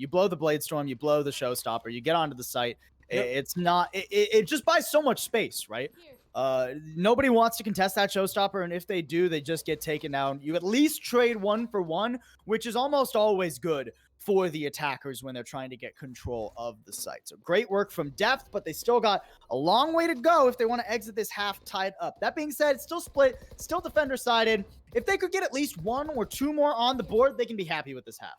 You blow the Blade Storm, you blow the Showstopper, you get onto the site. It's not. It just buys so much space, right? Nobody wants to contest that Showstopper, and if they do, they just get taken down. You at least trade 1-for-1, which is almost always good for the attackers when they're trying to get control of the site. So great work from Depth, but they still got a long way to go if they want to exit this half tied up. That being said, still split, still defender sided. If they could get at least 1 or 2 more on the board, they can be happy with this half.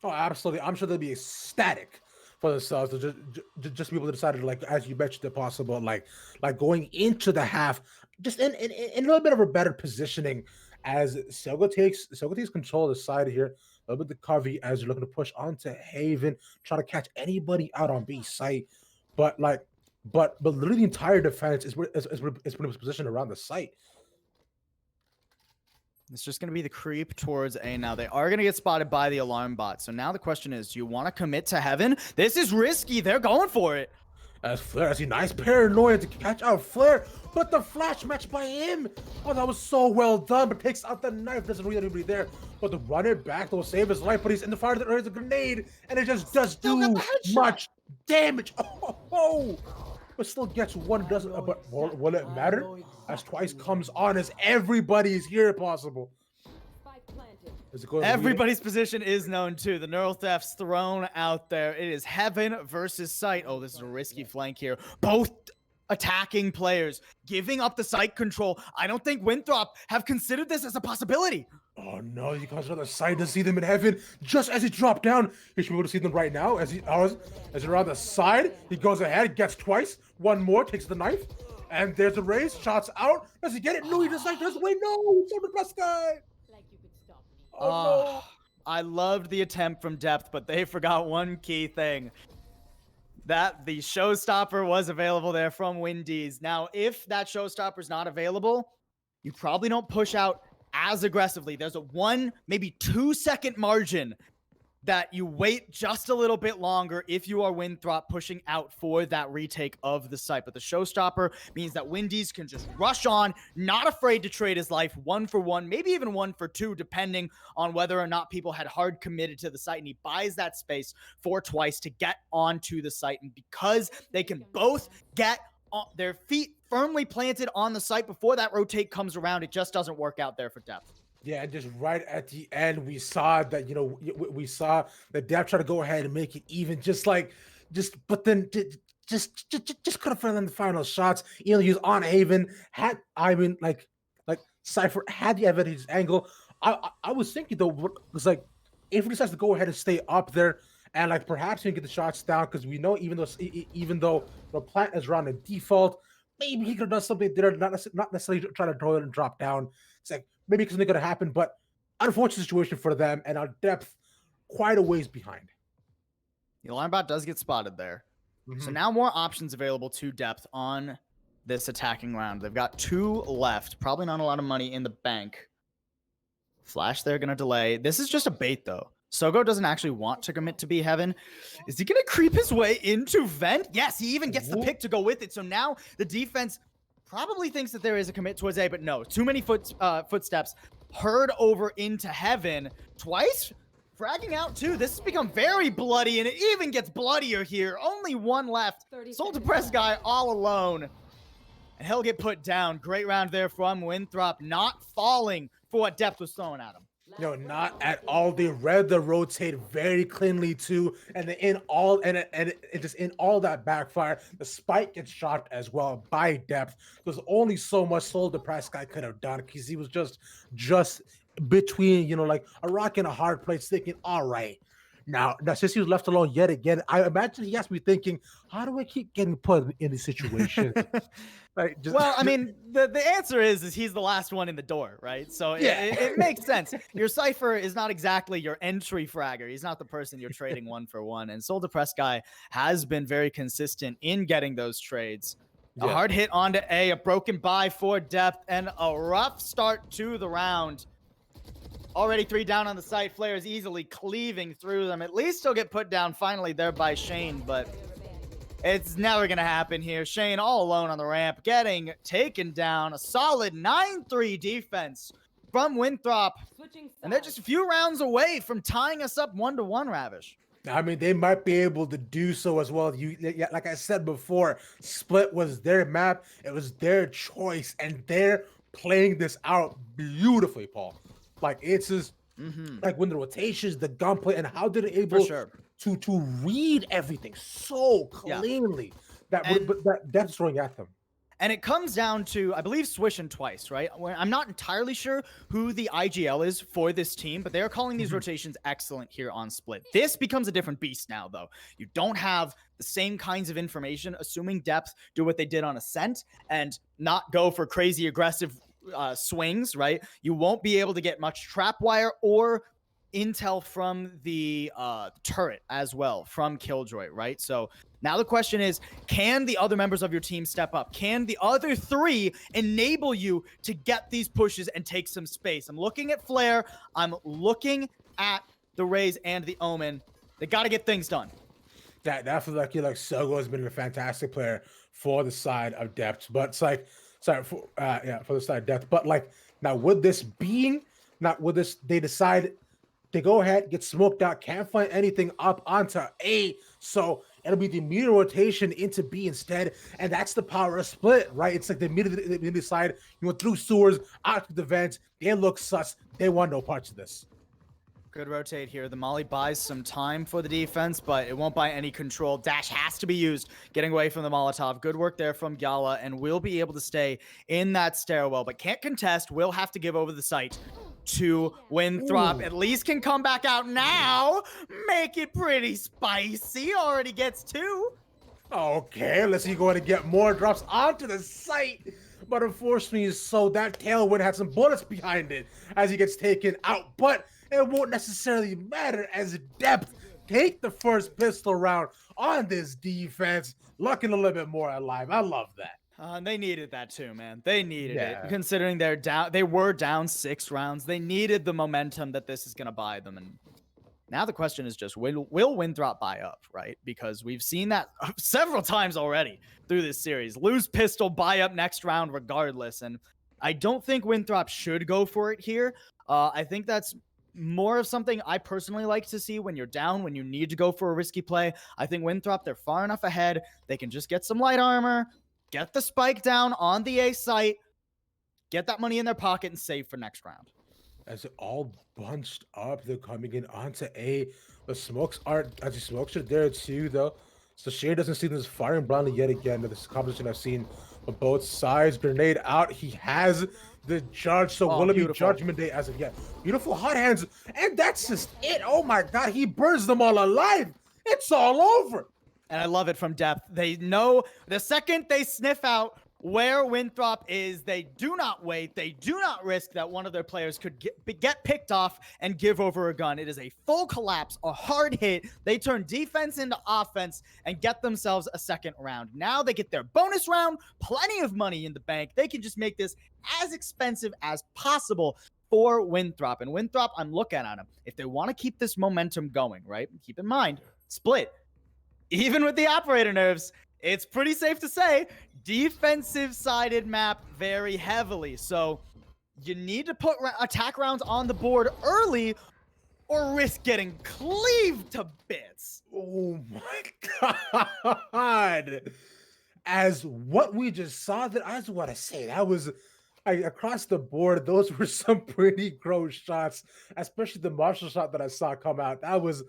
Oh, absolutely. I'm sure they'll be ecstatic for themselves to just be able to decide to, like, as you mentioned, if possible, like going into the half, just in a little bit of a better positioning as Sogo takes control of the side here. A little bit of the Covey as you're looking to push onto Haven, try to catch anybody out on B site, but literally the entire defense is put in position around the site. It's just going to be the creep towards A now. They are going to get spotted by the alarm bot. So now the question is, do you want to commit to Heaven? This is risky. They're going for it. As Flare, I see nice paranoia to catch out Flare, but the flash match by him. Oh, that was so well done, but takes out the knife. Doesn't really anybody there. But to run it back, they'll save his life, but he's in the fire. There's a grenade, and it just does too much damage. Oh. But still gets one dozen. But will it matter? As Twice comes on, as everybody's here possible. Everybody's position is known too. The Neural Theft's thrown out there. It is Heaven versus Sight. Oh, this is a risky flank here. Both attacking players giving up the site control. I don't think Winthrop have considered this as a possibility. Oh no, you guys are on the side to see them in Heaven just as he dropped down. You should be able to see them right now as he's around the side. He goes ahead, gets Twice. One more, takes the knife. And there's a raise, shots out. Does he get it? No, he just like, there's way, no, it's on the best guy. Oh, no. I loved the attempt from Depth, but they forgot one key thing. That the Showstopper was available there from Windies. Now, if that Showstopper is not available, you probably don't push out as aggressively. There's a 1, maybe 2 second margin that you wait just a little bit longer if you are Winthrop pushing out for that retake of the site. But the Showstopper means that Windies can just rush on, not afraid to trade his life 1-for-1, maybe even 1-for-2, depending on whether or not people had hard committed to the site. And he buys that space for Twice to get onto the site. And because they can both get their feet firmly planted on the site before that rotate comes around, it just doesn't work out there for Depth. Yeah, and just right at the end, we saw that, we saw the Depth try to go ahead and make it even, but then just could have found in the final shots. He was on Haven, like Cypher had the evidence angle. I was thinking though, was like, if he decides to go ahead and stay up there and like perhaps he can get the shots down, because we know even though the plant is around the default, maybe he could have done something there, not necessarily try to throw it and drop down. It's like, maybe something could have happened, but unfortunate situation for them, and our Depth quite a ways behind. The alarm bot does get spotted there. So now more options available to Depth on this attacking round. They've got 2 left. Probably not a lot of money in the bank. Flash, they're going to delay. This is just a bait, though. Sogo doesn't actually want to commit to be Heaven. Is he going to creep his way into Vent? Yes, he even gets the pick to go with it. So now the defense probably thinks that there is a commit towards A, but no. Too many footsteps. Heard over into Heaven. Twice fragging out too. This has become very bloody, and it even gets bloodier here. Only 1 left. Soul Depressed guy all alone. And he'll get put down. Great round there from Winthrop. Not falling for what Depth was throwing at him. No, not at all. They read the rotate very cleanly too, and in all that backfire, the spike gets shot as well by Depth. There's only so much Soul Depressed guy could have done, because he was just between like a rock and a hard place, thinking, all right. Now, since he was left alone yet again, I imagine he has to be thinking, how do I keep getting put in this situation? Well, I mean, the answer is he's the last one in the door, right? So yeah, it makes sense. Your Cypher is not exactly your entry fragger. He's not the person you're trading 1-for-1. And Soul Depressed guy has been very consistent in getting those trades. A hard hit onto A, a broken buy for Depth, and a rough start to the round. Already 3 down on the site. Flares easily cleaving through them. At least he'll get put down finally there by Shane, but it's never going to happen here. Shane all alone on the ramp, getting taken down. A solid 9-3 defense from Winthrop. And they're just a few rounds away from tying us up 1-1, Ravish. I mean, they might be able to do so as well. Yeah, like I said before, Split was their map. It was their choice, and they're playing this out beautifully, Paul. Like it's just like when the rotations, the gunplay, and how they're For able sure. to read everything so Yeah. cleanly that And but that that's throwing at them. And it comes down to, I believe, swishing twice, right? I'm not entirely sure who the IGL is for this team, but they are calling these rotations excellent here on Split. This becomes a different beast now, though. You don't have the same kinds of information, assuming Depth do what they did on Ascent and not go for crazy aggressive swings, right? You won't be able to get much trap wire or intel from the turret as well from Killjoy, right? So now the question is, can the other members of your team step up? Can the other three enable you to get these pushes and take some space? I'm looking at Flare. I'm looking at the Raze and the Omen. They got to get things done. That feels like Sogo has been a fantastic player for the side of Depth, but it's like for the side of Depth. But like now with this being not with this, they decide they go ahead, get smoked out, can't find anything up onto A. So it'll be the immediate rotation into B instead. And that's the power of Split, right? It's like they immediately decide, through sewers, out to the vents. They look sus. They want no parts of this. Good rotate here. The Molly buys some time for the defense, but it won't buy any control. Dash has to be used, getting away from the Molotov. Good work there from Gala, and will be able to stay in that stairwell, but can't contest. Will have to give over the site to Winthrop. At least can come back out now. Make it pretty spicy. Already gets 2. Okay, let's see, go ahead and get more drops onto the site. But unfortunately, so that tailwind had some bullets behind it as he gets taken out. But it won't necessarily matter as Depth take the first pistol round on this defense, looking a little bit more alive. I love that. And they needed that too, man. They needed it. Considering they were down 6 rounds. They needed the momentum that this is going to buy them. And now the question is just, will Winthrop buy up, right? Because we've seen that several times already through this series. Lose pistol, buy up next round regardless. And I don't think Winthrop should go for it here. I think that's more of something I personally like to see when you're down, when you need to go for a risky play. I think Winthrop, they're far enough ahead. They can just get some light armor, get the spike down on the A site, get that money in their pocket, and save for next round. As it all bunched up, they're coming in onto A. The smokes are there too, though. So Shea doesn't see this firing blindly yet again. This is a composition I've seen on both sides. Grenade out. He has the judge. So will it be Judgment Day as of yet? Beautiful hot hands. And that's just it. Oh my God. He burns them all alive. It's all over. And I love it from Depth. They know the second they sniff out where Winthrop is, they do not wait. They do not risk that one of their players could get picked off and give over a gun. It is a full collapse, a hard hit. They turn defense into offense and get themselves a second round. Now they get their bonus round, plenty of money in the bank. They can just make this as expensive as possible for Winthrop. And Winthrop, I'm looking at him. If they want to keep this momentum going, right? Keep in mind, Split, even with the operator nerves, it's pretty safe to say defensive-sided map very heavily. So you need to put attack rounds on the board early or risk getting cleaved to bits. Oh my God. As what we just saw, that I just want to say, that was across the board, those were some pretty gross shots, especially the Marshall shot that I saw come out. That was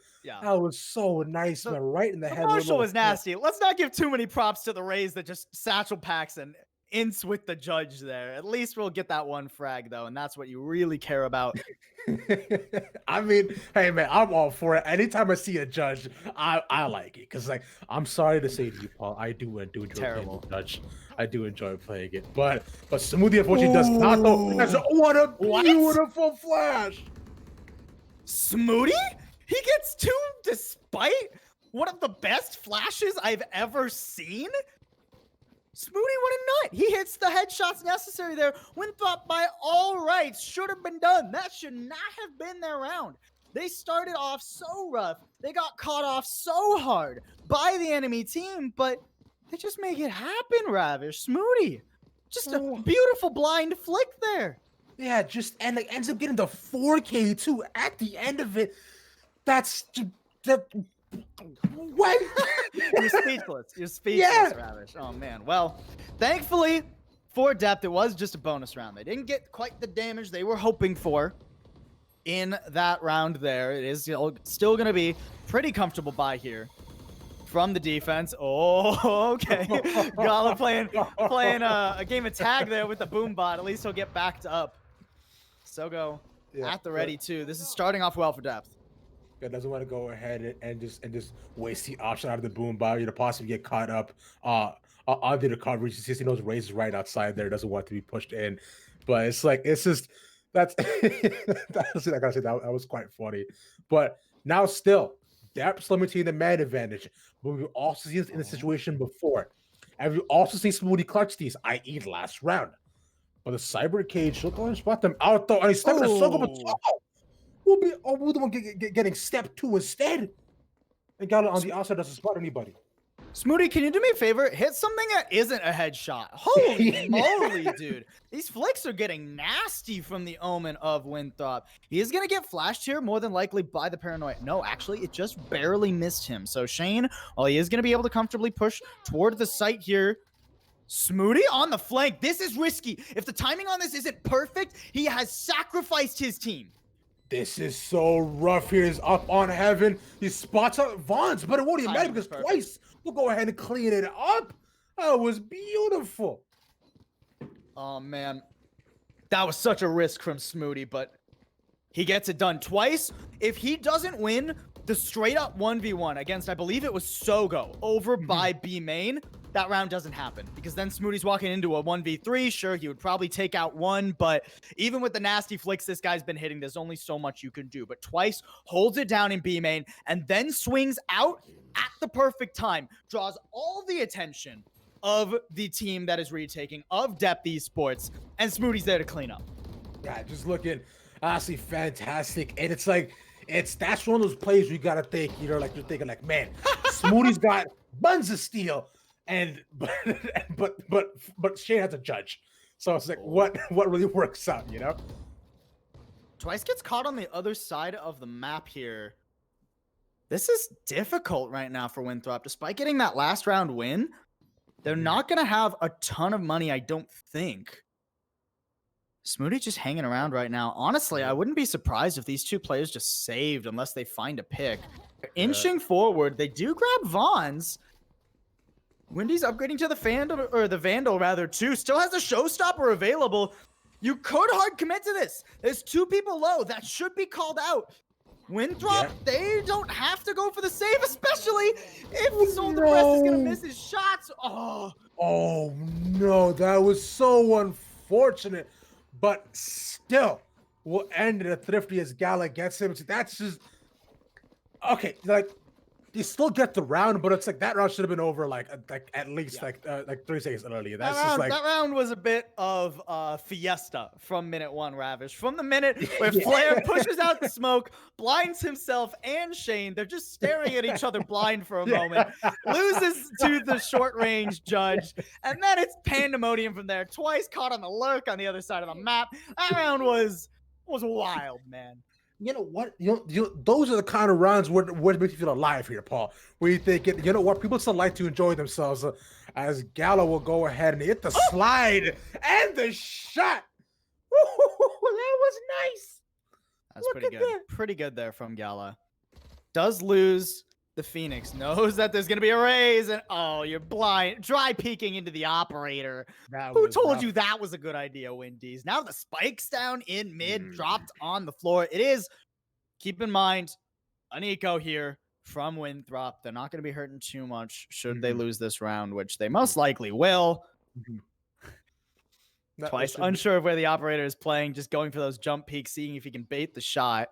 so nice, man, right in the head. Marshall was nasty. Let's not give too many props to the Rays that just satchel packs and ints with the judge there. At least we'll get that one frag, though, and that's what you really care about. I mean, hey, man, I'm all for it. Anytime I see a judge, I like it. Because, like, I'm sorry to say to you, Paul, I do enjoy playing the judge. I do enjoy playing it. But Smoothie, unfortunately, does not, though. What a beautiful flash. Smoothie? He gets 2 despite one of the best flashes I've ever seen? Smoothie, what a nut. He hits the headshots necessary there. Winthrop, by all rights, should have been done. That should not have been their round. They started off so rough. They got caught off so hard by the enemy team, but they just make it happen, Ravish. Smoothie, just a beautiful blind flick there. Yeah, and like ends up getting the 4K too at the end of it. That's What? You're speechless. You're speechless, Ravish. Oh man. Well, thankfully for Depth, it was just a bonus round. They didn't get quite the damage they were hoping for in that round there. It is still going to be pretty comfortable buy here from the defense. Oh, okay. Gala playing a game of tag there with the boom bot. At least he'll get backed up. Sogo at the ready too. This is starting off well for Depth. Doesn't want to go ahead and just waste the option out of the boom bot, to possibly get caught up onto the coverage. He's seeing those raises right outside there. Doesn't want to be pushed in, but it's just that's that's I gotta say that was quite funny. But now still, Depth's limiting the man advantage. But we've also seen this in the situation before, and we've also seen Smoothie clutch these, i.e., the last round. But the Cyber Cage, she'll go and spot them out though, and he's stepping to Sogo, but we'll be the one getting step 2 instead. And got it on the outside doesn't spot anybody. Smoothie, can you do me a favor? Hit something that isn't a headshot. Holy moly, dude. These flicks are getting nasty from the Omen of Winthrop. He is going to get flashed here, more than likely by the Paranoia. No, actually, it just barely missed him. So Shane, while he is going to be able to comfortably push toward the site here, Smoothie on the flank. This is risky. If the timing on this isn't perfect, he has sacrificed his team. This is so rough. Here's up on heaven. He spots out Vaughn's, but it won't even matter because twice we'll go ahead and clean it up. That was beautiful. Oh, man. That was such a risk from Smoothie, but he gets it done twice. If he doesn't win the straight up 1v1 against, I believe it was Sogo, over by B main, that round doesn't happen because then Smoothie's walking into a 1v3. Sure, he would probably take out one, but even with the nasty flicks this guy's been hitting, there's only so much you can do. But twice holds it down in B main and then swings out at the perfect time, draws all the attention of the team that is retaking, of Depth Esports, and Smoothie's there to clean up. Yeah, just looking honestly fantastic. And it's like, that's one of those plays you gotta think, you're thinking like, man, Smoothie's got buns of steel. And but Shane has a judge, so it's like what really works out, Twice gets caught on the other side of the map here. This is difficult right now for Winthrop. Despite getting that last round win, they're not gonna have a ton of money, I don't think. Smoothie just hanging around right now. Honestly, I wouldn't be surprised if these two players just saved unless they find a pick. They're inching forward. They do grab Vaughn's. Wendy's upgrading to the Vandal rather too. Still has a Showstopper available. You could hard commit to this. There's 2 people low. That should be called out. Winthrop, they don't have to go for the save, especially if Soul the Press is going to miss his shots. Oh, no. That was so unfortunate. But still, we'll end it as thrifty as Gala gets him. That's just... Okay, you still get the round, but it's like that round should have been over like at least 3 seconds earlier. That's that round was a bit of fiesta from minute 1, Ravish. From the minute where Flair pushes out the smoke, blinds himself and Shane. They're just staring at each other blind for a moment. Loses to the short range judge, and then it's pandemonium from there. Twice caught on the lurk on the other side of the map. That round was wild, man. You know what? Those are the kind of rounds where it makes you feel alive here, Paul. Where you think, you know what? People still like to enjoy themselves. As Gala will go ahead and hit the slide and the shot. That was nice. That's pretty good. That. Pretty good there from Gala. Does lose the Phoenix. Knows that there's going to be a raise. And you're blind. Dry peeking into the operator. Who told you that was a good idea, Windies? Now the spike's down in mid, dropped on the floor. It is, keep in mind, an eco here from Winthrop. They're not going to be hurting too much should they lose this round, which they most likely will. Twice unsure of where the operator is playing, just going for those jump peaks, seeing if he can bait the shot.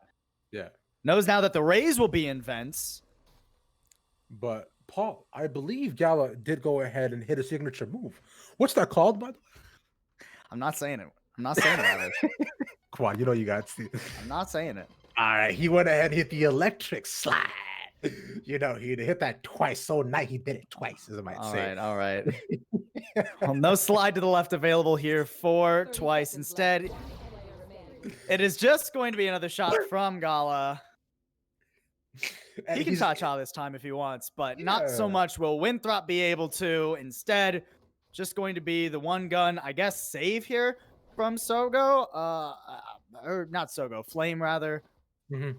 Yeah. Knows now that the raise will be in vents. But Paul, I believe Gala did go ahead and hit a signature move. What's that called, by the way? I'm not saying it. I'm not saying it. Come on, you got to. I'm not saying it. All right, he went ahead and hit the electric slide. He hit that twice. So nice, he did it twice, as I might say. All right. Well, no slide to the left available here for Twice. Instead, it is just going to be another shot from Gala. And He can he's touch all this time if he wants, but not so yeah. much will Winthrop be able to. Instead, just going to be the one gun, I guess, save here from Sogo. Or not Sogo, Flame rather. Mhm.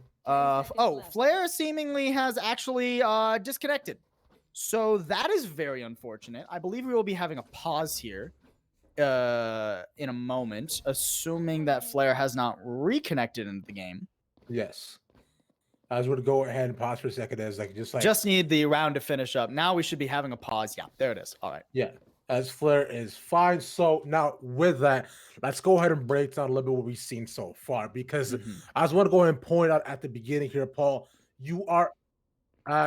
Flare seemingly has actually disconnected. So that is very unfortunate. I believe we will be having a pause here in a moment, assuming that Flare has not reconnected into the game. Yes. I was going to go ahead and pause for a second as like Just need the round to finish up. Now we should be having a pause. Yeah, there it is. All right. yeah, as Flair is fine. So now with that, let's go ahead and break down a little bit what we've seen so far because Mhm. I just want to go ahead and point out at the beginning here, Paul, you are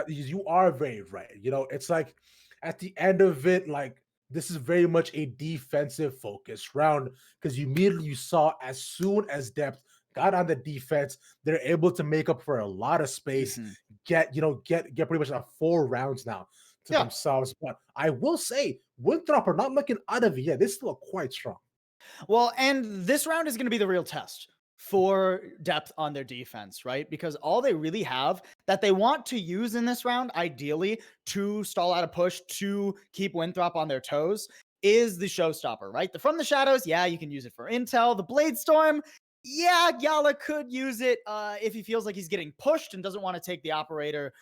you are very right. You know, it's like at the end of it, like this is very much a defensive focused round because you saw as soon as Depth got on the defense, they're able to make up for a lot of space, Mhm. get pretty much 4 rounds now to Yeah. themselves. But I will say, Winthrop are not looking out of it yet. They still look quite strong. Well, and this round is going to be the real test for depth on their defense, right? Because all they really have that they want to use in this round, ideally, to stall out a push to keep Winthrop on their toes, is the showstopper, right? The From the Shadows, yeah, you can use it for intel. The Blade Storm, yeah, Yala could use it if he feels like he's getting pushed and doesn't want to take the operator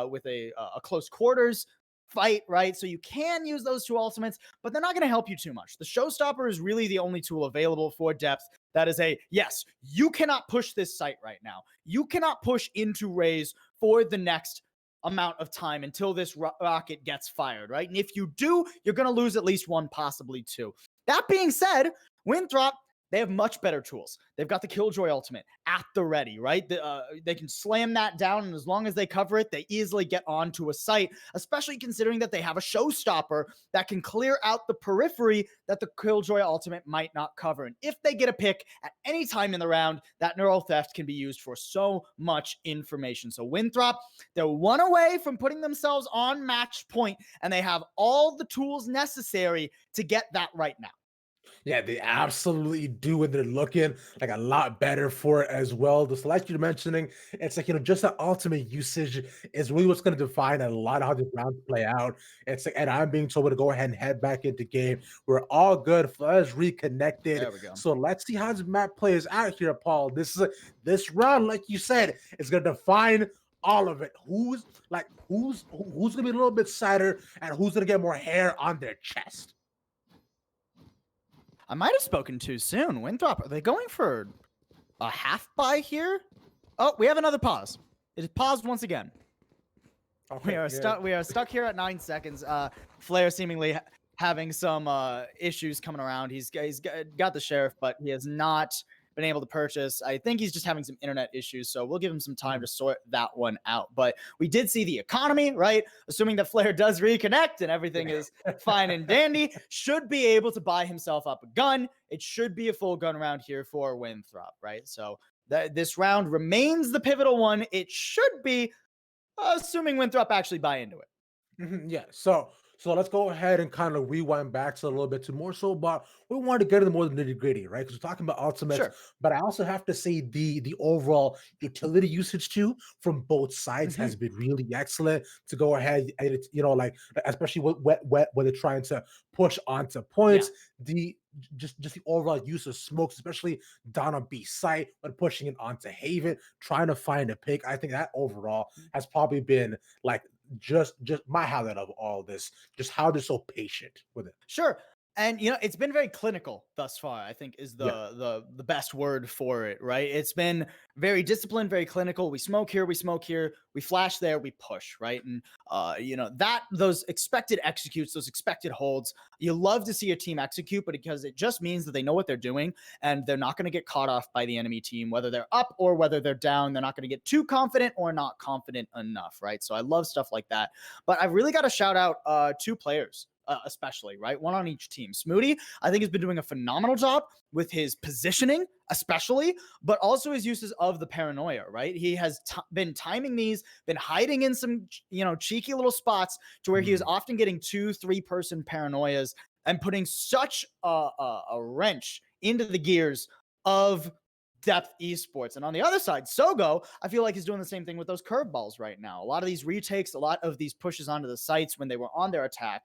with a close quarters fight, right? So you can use those two ultimates, but they're not going to help you too much. The showstopper is really the only tool available for depth that is a yes, you cannot push this site right now. You cannot push into Raze for the next amount of time until this rocket gets fired, right? And if you do, you're going to lose at least one, possibly two. That being said, Winthrop, they have much better tools. They've got the Killjoy ultimate at the ready, right? They can slam that down, and as long as they cover it, they easily get onto a site, especially considering that they have a showstopper that can clear out the periphery that the Killjoy ultimate might not cover. And if they get a pick at any time in the round, that neural theft can be used for so much information. So Winthrop, they're one away from putting themselves on match point, and they have all the tools necessary to get that right now. Yeah, they absolutely do, and they're looking like a lot better for it as well. Just like you're mentioning, it's like just the ultimate usage is really what's going to define a lot of how the rounds play out. It's like, and I'm being told to go ahead and head back into game. We're all good. Flash reconnected. There we go. So let's see how this map plays out here, Paul. This round, like you said, is going to define all of it. Who's gonna be a little bit sadder, and who's gonna get more hair on their chest. I might have spoken too soon. Winthrop, are they going for a half buy here? Oh, we have another pause. It is paused once again. Okay, We are yeah. stuck. We are stuck here at 9 seconds. Flare seemingly having some issues coming around. He's got the sheriff, but he has not been able to purchase. I think he's just having some internet issues, so we'll give him some time to sort that one out. But we did see the economy, right? Assuming that Flare does reconnect and everything is fine and dandy, should be able to buy himself up a gun. It should be a full gun round here for Winthrop, right? So this round remains the pivotal one. It should be, assuming Winthrop actually buy into it. Yeah. So let's go ahead and kind of rewind back to a little bit to more so about we want to get into more nitty gritty, right? Because we're talking about ultimates, Sure. but I also have to say the overall utility usage too from both sides has been really excellent. To go ahead and it's like especially when they're trying to push onto points, the just the overall use of smokes, especially down on B site when pushing it onto Haven, trying to find a pick. I think that overall has probably been like just my highlight of all this, just how they're so patient with it. Sure. And it's been very clinical thus far, I think is Yeah. the best word for it, right? It's been very disciplined, very clinical. We smoke here, we flash there, we push, right? And that those expected executes, those expected holds, you love to see a team execute, but because it just means that they know what they're doing and they're not going to get caught off by the enemy team, whether they're up or whether they're down. They're not going to get too confident or not confident enough, right? So I love stuff like that. But I've really got to shout out two players especially, right? One on each team. Smoody, I think, has been doing a phenomenal job with his positioning, especially, but also his uses of the paranoia, right? He has been timing these, been hiding in some, cheeky little spots to where he is often getting 2-3 person paranoias and putting such a wrench into the gears of Depth Esports. And on the other side, Sogo, I feel like he's doing the same thing with those curveballs right now. A lot of these retakes, a lot of these pushes onto the sites when they were on their attack,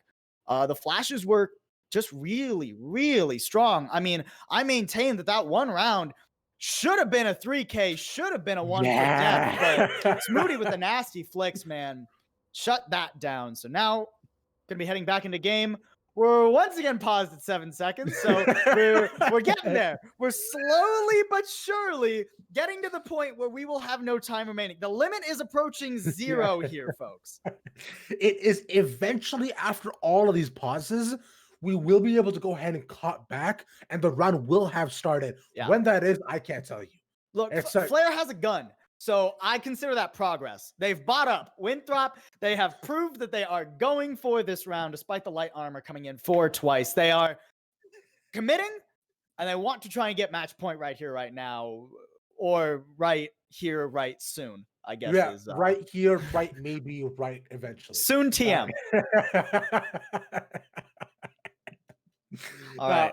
the flashes were just really, really strong. I mean, I maintain that one round should have been a 3K, should have been a one for Depth, but Smoody with the nasty flicks, man, shut that down. So now, gonna be heading back into game. We're once again paused at 7 seconds, so we're getting there. We're slowly but surely getting to the point where we will have no time remaining. The limit is approaching 0 here, folks. It is eventually, after all of these pauses, we will be able to go ahead and cut back, and the round will have started. Yeah. When that is, I can't tell you. Look, Flare has a gun, so I consider that progress. They've bought up Winthrop. They have proved that they are going for this round, despite the light armor coming in 4 twice. They are committing, and they want to try and get match point right here, right now, or right here, right soon, I guess. Yeah, is, right here, right maybe, right eventually. Soon TM. All right.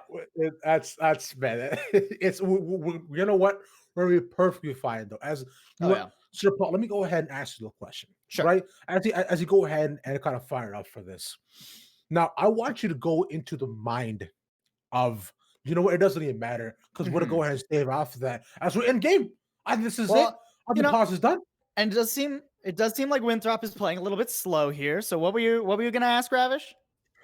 That's man. It's you know what? We're gonna be perfectly fine though. Sir Paul, let me go ahead and ask you a question. Sure. Right? As you go ahead and kind of fire up for this. Now, I want you to go into the mind of, you know what, it doesn't even matter because we're gonna go ahead and save after that as we're in game. And this is it. The pause is done. And it does seem like Winthrop is playing a little bit slow here. So what were you gonna ask, Ravish?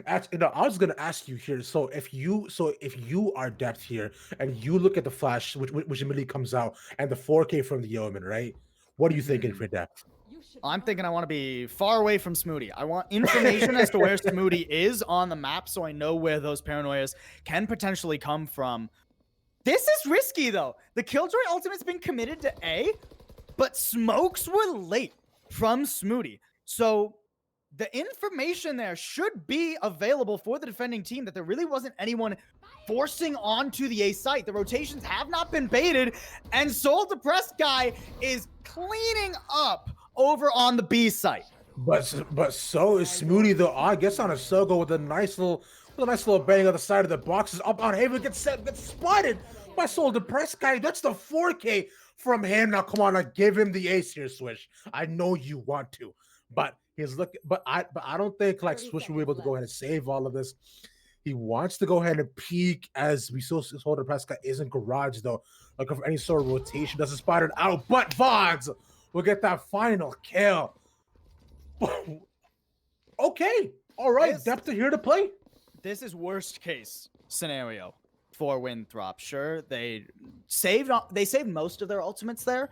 Actually, no, I was gonna ask you here. So if you are Depth here and you look at the flash, which immediately comes out, and the 4K from the Yeoman, right? What are you thinking for Depth? I'm thinking I want to be far away from Smoody. I want information as to where Smoody is on the map, so I know where those paranoias can potentially come from. This is risky though. The Killjoy ultimate's been committed to A, but smokes were late from Smoody, so the information there should be available for the defending team that there really wasn't anyone forcing onto the A site. The rotations have not been baited, and Soul Depressed guy is cleaning up over on the B site. But so is Smoody though. I guess on a Sogo with a nice little bang on the side of the boxes. Up on Haven gets spotted by Soul Depressed guy. That's the 4K from him. Now come on, give him the ace here, Swish. I know you want to, but he's looking, but I don't think like Swish will be able to go ahead and save all of this. He wants to go ahead and peek as we still Soul Depressed guy isn't garage though. Like if any sort of rotation doesn't spot it out, but Vods will get that final kill. Okay, all right, Depth are here to play. This is worst case scenario for Winthrop. Sure, they saved most of their ultimates there,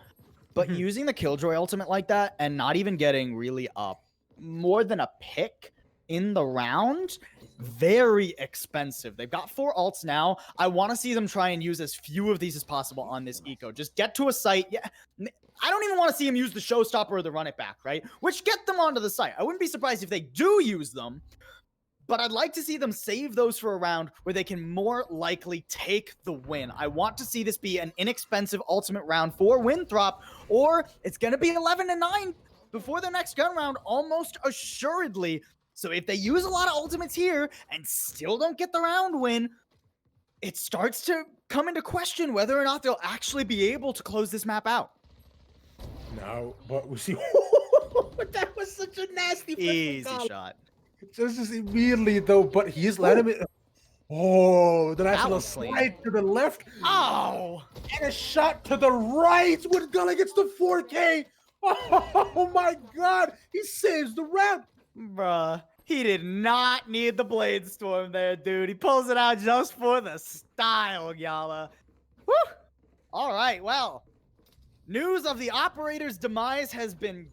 but using the Killjoy ultimate like that and not even getting really up more than a pick in the round, very expensive. They've got 4 ults now. I want to see them try and use as few of these as possible on this eco. Just get to a site. Yeah, I don't even want to see him use the showstopper or the run it back, right? Which get them onto the site. I wouldn't be surprised if they do use them, but I'd like to see them save those for a round where they can more likely take the win. I want to see this be an inexpensive ultimate round for Winthrop, or it's going to be 11-9 before the next gun round, almost assuredly. So if they use a lot of ultimates here and still don't get the round win, it starts to come into question whether or not they'll actually be able to close this map out. No, but we see that was such a nasty easy shot. Just immediately though, but he's letting it. Oh, the nice little slide to the left. Oh, and a shot to the right when Gully gets the 4K. Oh my God, he saves the round. Bruh, he did not need the Blade Storm there, dude. He pulls it out just for the style, Yala. Woo! All right, well, news of the operator's demise has been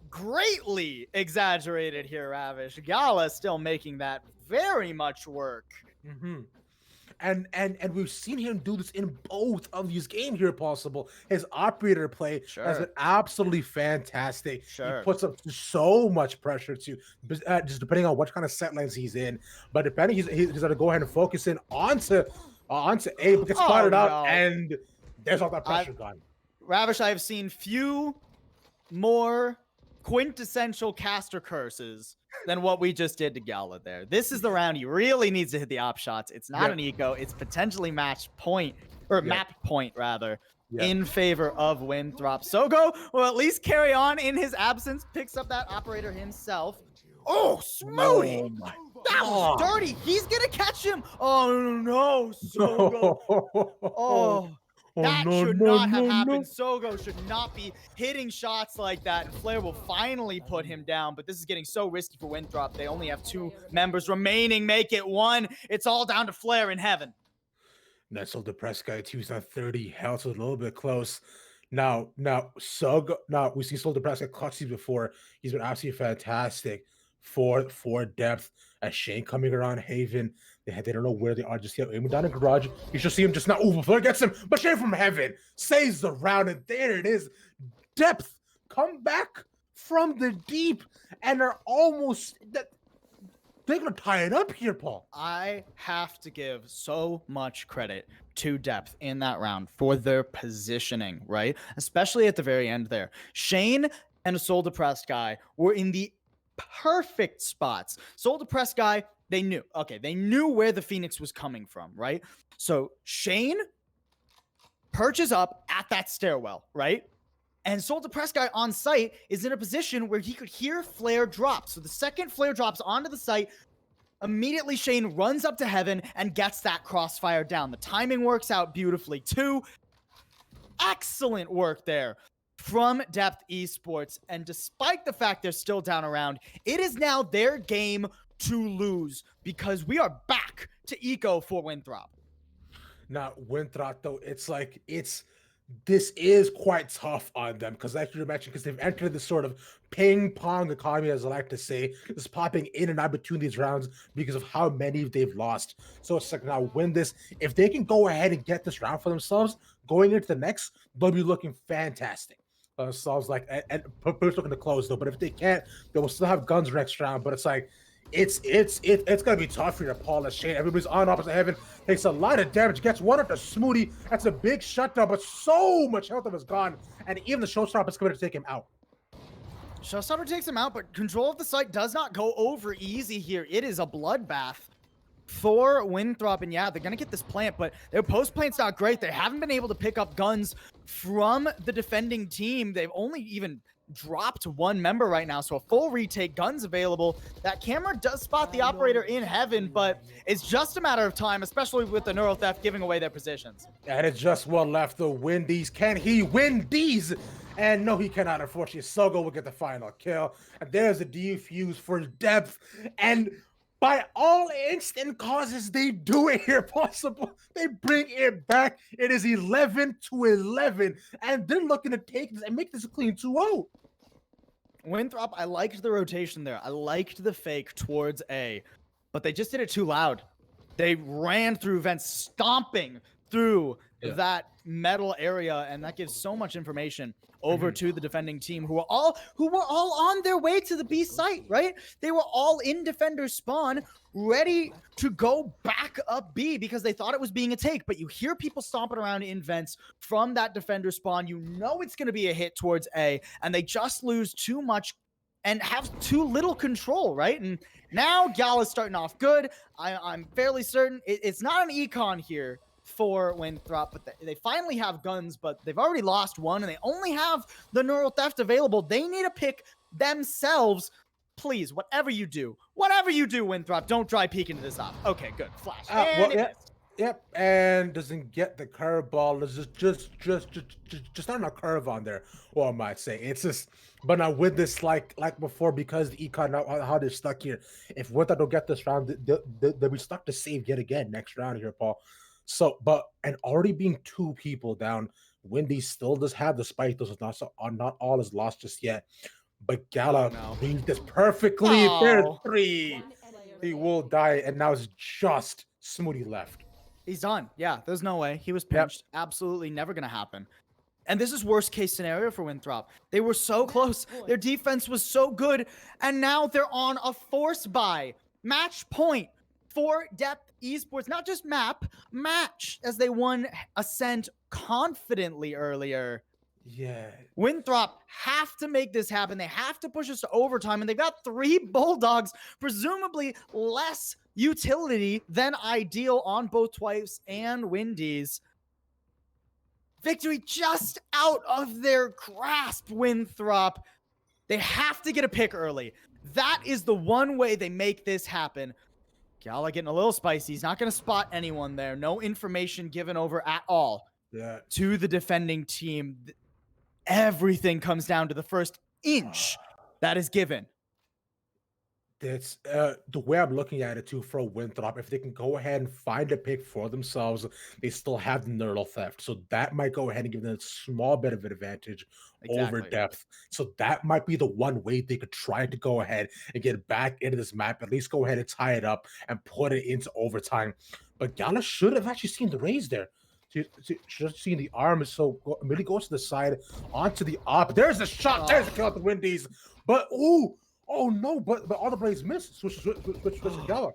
greatly exaggerated here, Ravish. Yala still making that very much work. And we've seen him do this in both of these games here possible. His operator play has been absolutely fantastic. He puts up so much pressure to just depending on what kind of set lines he's in. But depending, he's going to go ahead and focus in onto A, but gets spotted out, and there's all that pressure gone. Ravish, I have seen few more quintessential caster curses than what we just did to Gala there. This is the round he really needs to hit the op shots. It's not an eco. It's potentially match point, or map point rather. in favor of Winthrop. Sogo will at least carry on in his absence, picks up that operator himself. Oh, Smoothie! Oh my That was dirty. He's gonna catch him. Oh no, Sogo. Oh, that should not have happened. Sogo should not be hitting shots like that. And Flair will finally put him down. But this is getting so risky for Winthrop. They only have 2 members remaining. Make it 1. It's all down to Flair in heaven. That's so depressed guy. He's on 30 health, so a little bit close. Now, Sug. Now we see Soul Depressed get clutches before. He's been absolutely fantastic for depth. As Shane coming around Haven, they don't know where they are just yet. Aiming down in garage, you should see him just now. Ooh, Flair gets him, but Shane from Heaven saves the round, and there it is. Depth come back from the deep and are almost that. They're gonna tie it up here, Paul. I have to give so much credit to Depth in that round for their positioning, right? Especially at the very end there. Shane and a Soul Depressed guy were in the perfect spots. Soul Depressed guy, they knew where the Phoenix was coming from, right? So Shane perches up at that stairwell, right? And Soul Depressed guy on site is in a position where he could hear Flare drop. So the second Flare drops onto the site, immediately Shane runs up to Heaven and gets that crossfire down. The timing works out beautifully too. Excellent work there from Depth Esports. And despite the fact they're still down around, it is now their game to lose because we are back to eco for Winthrop. Now, Winthrop, though, this is quite tough on them because, like you mentioned, because they've entered this sort of ping pong economy, as I like to say, just popping in and out between these rounds because of how many they've lost. So it's like, now win this. If they can go ahead and get this round for themselves, going into the next, they'll be looking fantastic. So I was like, and Purple's looking to close though, but if they can't, they will still have guns next round. But it's like, it's gonna be tough for you to Paul and Shane. Everybody's on opposite Heaven, takes a lot of damage, gets one up to Smoothie. That's a big shutdown, but so much health of his gone, and even the showstopper is coming to take him out. Showstopper takes him out, but control of the site does not go over easy here. It is a bloodbath for Winthrop, and yeah, they're gonna get this plant, but their post plant's not great. They haven't been able to pick up guns from the defending team. They've only even dropped 1 member right now, so a full retake, guns available. That camera does spot the operator in Heaven, but it's just a matter of time, especially with the neural theft giving away their positions. And it's just one left, the Wendy's. Can he win these? And no, he cannot, unfortunately. Sogo will get the final kill. And there's a defuse for Depth. And by all instant causes, they do it here possible. They bring it back. It is 11-11. And they're looking to take this and make this a clean 2-0. Winthrop, I liked the rotation there. I liked the fake towards A, but they just did it too loud. They ran through vents, stomping through that metal area, and that gives so much information over to the defending team who were all on their way to the B site, right? They were all in defender spawn, ready to go back up B because they thought it was being a take, but you hear people stomping around in vents from that defender spawn. You know it's going to be a hit towards A, and they just lose too much and have too little control, right? And now Gala's starting off good. I'm fairly certain it's not an econ here for Winthrop, but they finally have guns, but they've already lost 1, and they only have the neural theft available. They need to pick themselves. Please, whatever you do, Winthrop, don't try peeking into this op. Okay, good. Flash. Yep, and doesn't get the curveball. There's just not a curve on there. Well, I might say it's just, but now with this, like before, because the econ how they're stuck here. If Winthrop don't get this round, they'll be stuck to save yet again next round here, Paul. So, and already being 2 people down, Wendy still does have the spike. Those are not all is lost just yet. But Gala reads this perfectly. There's 3. He will die, and now it's just Smoothie left. He's done. Yeah, there's no way. He was pinched. Yep. Absolutely never going to happen. And this is worst case scenario for Winthrop. They were so close. Their defense was so good. And now they're on a force buy. Match point for Depth Esports. Not just match, as they won Ascent confidently earlier. Yeah. Winthrop have to make this happen. They have to push us to overtime, and they've got 3 Bulldogs, presumably less utility than ideal on both Twice and Wendy's. victory just out of their grasp, Winthrop. They have to get a pick early. That is the one way they make this happen. Gala getting a little spicy. He's not going to spot anyone there. No information given over at all to the defending team. Everything comes down to the first inch that is given. That's the way I'm looking at it too for Winthrop. If they can go ahead and find a pick for themselves, they still have the Nerdle theft. So that might go ahead and give them a small bit of an advantage over depth. So that might be the one way they could try to go ahead and get back into this map, at least go ahead and tie it up and put it into overtime. But Gala should have actually seen the raise there. Should have seen the arm. So immediately goes to the side, onto the op. There's a shot. There's a kill at the Windies. But oh no, but all the blades missed. Switch to Gala.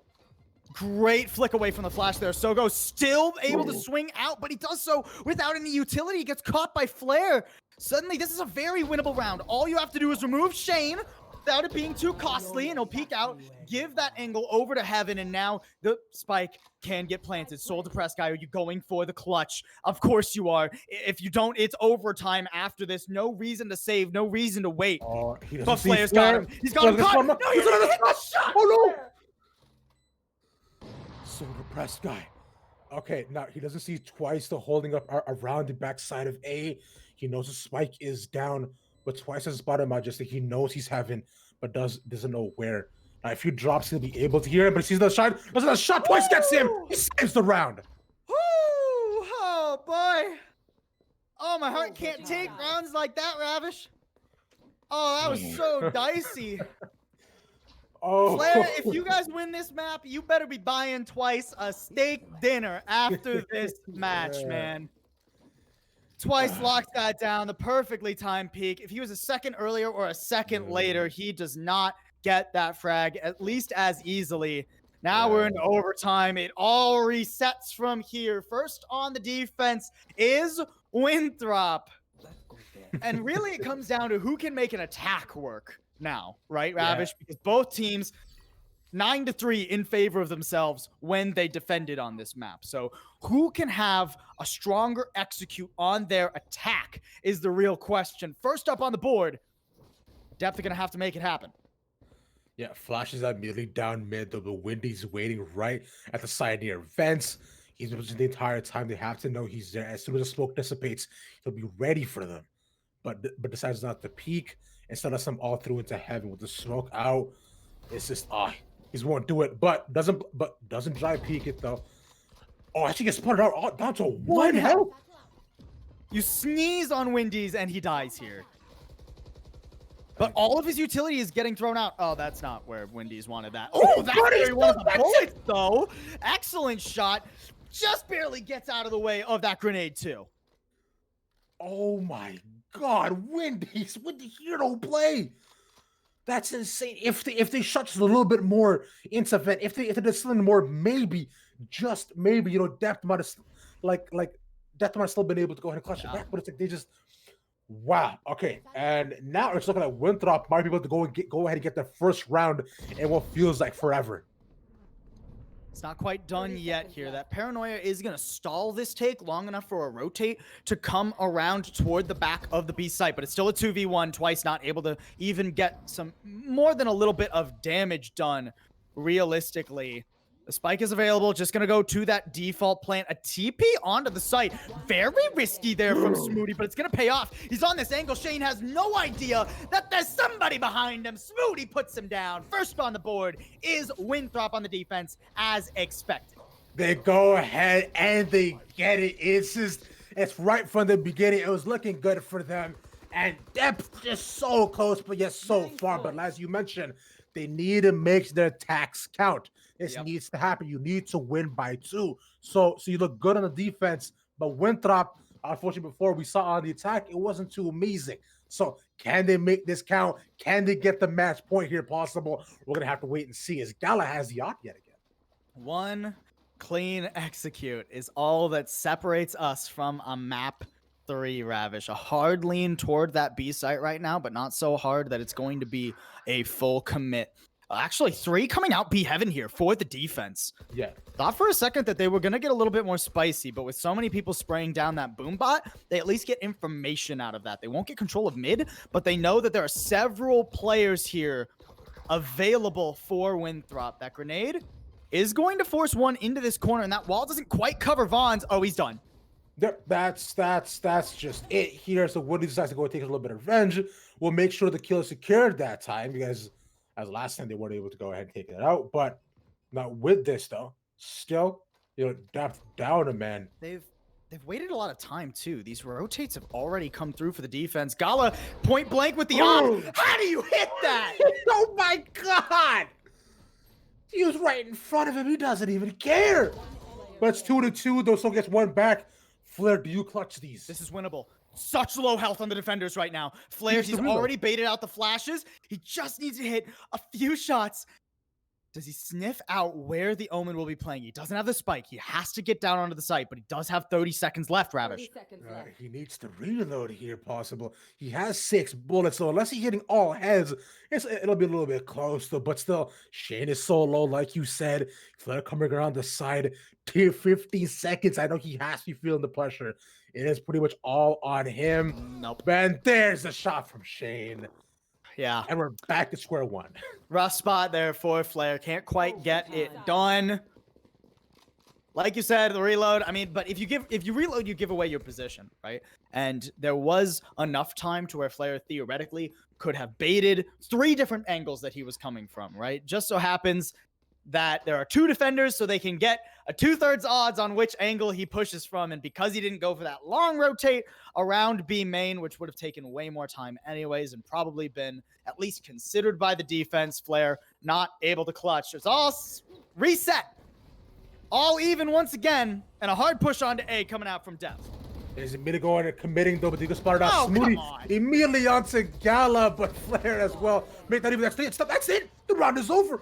Great flick away from the flash there. Sogo still able to swing out, but he does so without any utility. He gets caught by Flare. Suddenly, this is a very winnable round. All you have to do is remove Shane without it being too costly, and he'll peek out, give that angle over to Heaven, and now the spike can get planted. Soul Depressed guy, are you going for the clutch? Of course you are. If you don't, it's overtime after this. No reason to save, no reason to wait. But Flare's got him. He's got him caught. No, he's gonna hit the shot. Oh no! Soul Depressed guy. Okay, now he doesn't see twice the holding up around the backside of A. He knows the spike is down, but twice has spotted Majestic. He knows he's Heaven, but doesn't know where. Now, if he drops, he'll be able to hear him, but he sees the shot. Doesn't the shot twice gets him. He saves the round. Woo! Oh boy! Oh, my heart can't take rounds like that, Ravish. Oh, that was so dicey. Flare, if you guys win this map, you better be buying twice a steak dinner after this match, man. Twice locks that down, the perfectly timed peak. If he was a second earlier or a second later, he does not get that frag, at least as easily. Now we're in overtime. It all resets from here. First on the defense is Winthrop. And really it comes down to who can make an attack work now, right, Ravish? Because both teams 9-3 in favor of themselves when they defended on this map. So who can have a stronger execute on their attack is the real question. First up on the board, Depth are going to have to make it happen. Yeah, flashes out immediately down mid. The Windy's waiting right at the side near vents. He's been the entire time. They have to know he's there. As soon as the smoke dissipates, he'll be ready for them. But decides not to peek. Instead of some all through into Heaven with the smoke out. It's just he won't do it. But doesn't try to peek it though. Oh, actually gets spotted out down to one health. You sneeze on Windy's and he dies here. But all of his utility is getting thrown out. Oh, that's not where Windy's wanted that. Oh, that's where he wanted the bullets, though. Excellent shot. Just barely gets out of the way of that grenade, too. Oh, my God. Windy's hero play. That's insane. If they shut just a little bit more into vent, if they did something more, maybe, just maybe, Depth might have, Depth might have still been able to go ahead and clutch it back. But it's like they just... Wow. Okay. And now it's looking like Winthrop might be able to go ahead and get the first round in what feels like forever. It's not quite done yet here. That Paranoia is going to stall this take long enough for a rotate to come around toward the back of the B site, but it's still a 2v1. Twice not able to even get some more than a little bit of damage done realistically. The spike is available, just going to go to that default plant. A TP onto the site. Very risky there from Smoody, but it's going to pay off. He's on this angle. Shane has no idea that there's somebody behind him. Smoody puts him down. First on the board is Winthrop on the defense, as expected. They go ahead and they get it. It's right from the beginning. It was looking good for them. And Depth just so close, but yet so far. But as you mentioned, they need to make their attacks count. This needs to happen. You need to win by 2. So you look good on the defense, but Winthrop, unfortunately, before we saw on the attack, it wasn't too amazing. So can they make this count? Can they get the match point here possible? We're going to have to wait and see as Gala has the op yet again. One clean execute is all that separates us from a map 3, Ravish. A hard lean toward that B site right now, but not so hard that it's going to be a full commit Actually, 3 coming out B heaven here for the defense. Yeah. Thought for a second that they were going to get a little bit more spicy, but with so many people spraying down that boom bot, they at least get information out of that. They won't get control of mid, but they know that there are several players here available for Winthrop. That grenade is going to force one into this corner, and that wall doesn't quite cover Vaughn's. Oh, he's done. That's just it here. So Woody decides to go and take a little bit of revenge. We'll make sure the kill is secured that time, because as last time they weren't able to go ahead and take it out. But not with this though. Still, depth down a man. They've waited a lot of time too. These rotates have already come through for the defense. Gala point blank with the op. How do you hit that? Oh my god! He was right in front of him. He doesn't even care. But it's 2-2. Though, so gets one back. Flair, do you clutch these? This is winnable. Such low health on the defenders right now. Flair, he's already baited out the flashes. He just needs to hit a few shots. Does he sniff out where the Omen will be playing? He doesn't have the spike. He has to get down onto the site, but he does have 30 seconds left, Ravish. He needs to reload here, possible. He has 6 bullets, so unless he's hitting all heads, it'll be a little bit close, though. But still, Shane is so low, like you said. Flair coming around the side. 15 seconds. I know he has to be feeling the pressure. It is pretty much all on him. Nope. Man, there's a shot from Shane. Yeah. And we're back to square one. Rough spot there for Flair. Can't quite get it done. Like you said, the reload. I mean, but if you reload, you give away your position, right? And there was enough time to where Flair theoretically could have baited 3 different angles that he was coming from, right? Just so happens that there are 2 defenders, so they can get a 2/3 odds on which angle he pushes from. And because he didn't go for that long rotate around B main, which would have taken way more time anyways and probably been at least considered by the defense, Flair not able to clutch. It's all reset. All even once again, and a hard push onto A coming out from depth. Is mid going and committing though, but he got spotted out. Oh, Smoothie come on. immediately onto Gala, but Flair as well. Make that even that stop. That's it. The round is over.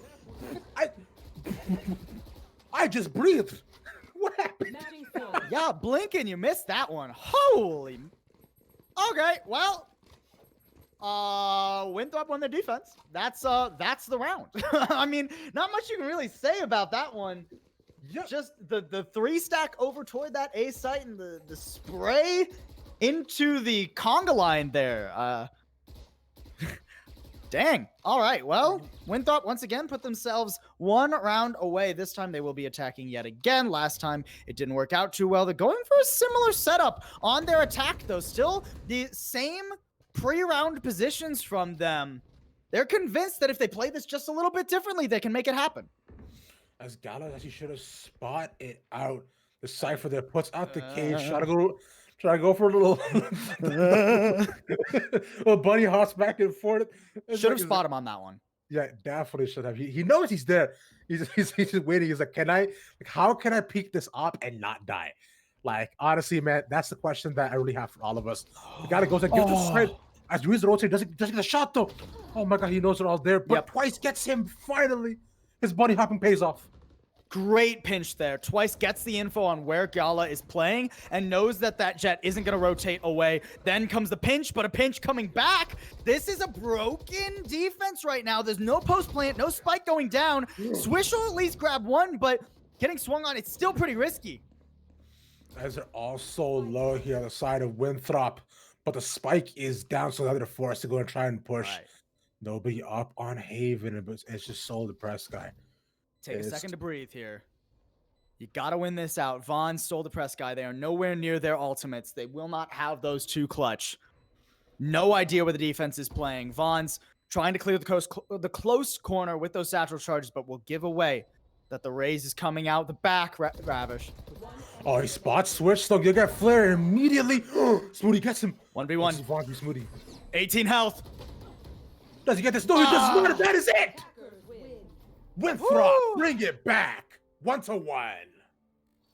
I just breathed. What happened? Yeah, blinking, you missed that one. Holy. Okay, well, Winthrop won their defense. That's the round. I mean, not much you can really say about that one. Yep. Just the 3-stack over toward that A site and the spray into the conga line there. Dang. All right. Well, Winthrop once again put themselves 1 round away. This time they will be attacking yet again. Last time it didn't work out too well. They're going for a similar setup on their attack, though. Still the same pre-round positions from them. They're convinced that if they play this just a little bit differently, they can make it happen. As Gala actually should have spot it out. The Cypher there puts out the cage. Try to go for a little, little bunny hops back and forth. Should have spotted him on that one. Yeah, definitely should have. He knows he's there. He's just waiting. He's like, how can I peek this up and not die? Like, honestly, man, that's the question that I really have for all of us. The guy that goes and gives the straight. As Ruiz rotates, doesn't get a shot though. Oh my god, he knows they're all there. But Twice gets him finally. His bunny hopping pays off. Great pinch there. Twice gets the info on where Gala is playing and knows that that jet isn't going to rotate away. Then comes the pinch, but a pinch coming back. This is a broken defense right now. There's no post plant, no spike going down. Swish will at least grab one, but getting swung on, it's still pretty risky. As they're all so low here on the side of Winthrop, but the spike is down, so they're forced to go and try and push. Right. Nobody up on Haven, but it's just so depressed, guy. Take a second to breathe here. You got to win this out. Vaughn stole the press guy. They are nowhere near their ultimates. They will not have those 2 clutch. No idea where the defense is playing. Vaughn's trying to clear the close corner with those satchel charges, but will give away that the raise is coming out the back, Ravish. Oh, he spots Switch, though. You got Flair immediately. Smoothie gets him. 1v1. Vaughn v Smoothie. 18 health. Does he get this? No, he does not. That is it. Winthrop, bring it back. 1-1.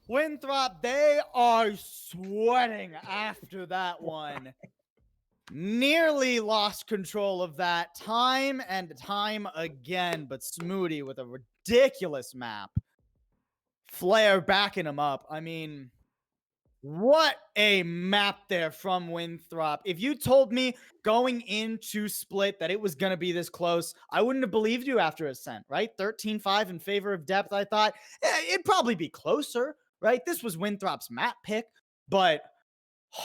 Winthrop, they are sweating after that one. Nearly lost control of that time and time again, but Smoothie with a ridiculous map. Flair backing him up. I mean, What a map there from Winthrop. If you told me going into Split that it was going to be this close, I wouldn't have believed you after Ascent, right? 13-5 in favor of Depth. I thought it'd probably be closer, right? This was Winthrop's map pick, but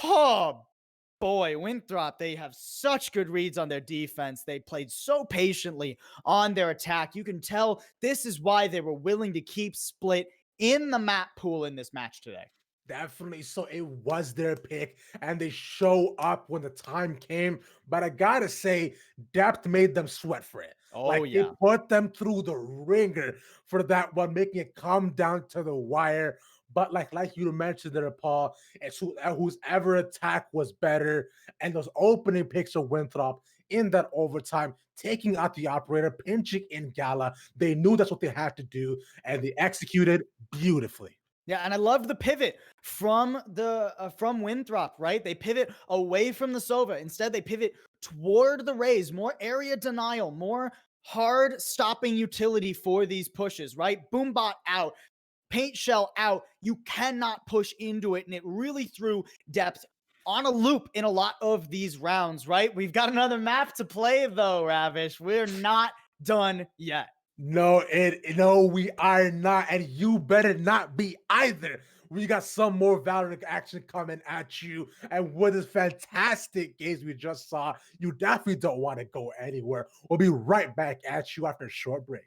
oh boy, Winthrop, they have such good reads on their defense. They played so patiently on their attack. You can tell this is why they were willing to keep Split in the map pool in this match today. Definitely. So it was their pick, and they show up when the time came. But I gotta say, depth made them sweat for it. Oh, Like they yeah. put them through the ringer for that one, making it come down to the wire. But like you mentioned there, Paul, it's whose ever attack was better, and those opening picks of Winthrop in that overtime, taking out the operator, pinching in Gala. They knew that's what they had to do, and they executed beautifully. Yeah, and I love the pivot from Winthrop, right? They pivot away from the Sova. Instead, they pivot toward the Rays, more area denial, more hard stopping utility for these pushes, right? Boombot out, paint shell out. You cannot push into it, and it really threw depth on a loop in a lot of these rounds, right? We've got another map to play though, Ravish. We're not done yet. No, we are not, and you better not be either. We got some more Valorant action coming at you, and with this fantastic games we just saw, you definitely don't want to go anywhere. We'll be right back at you after a short break.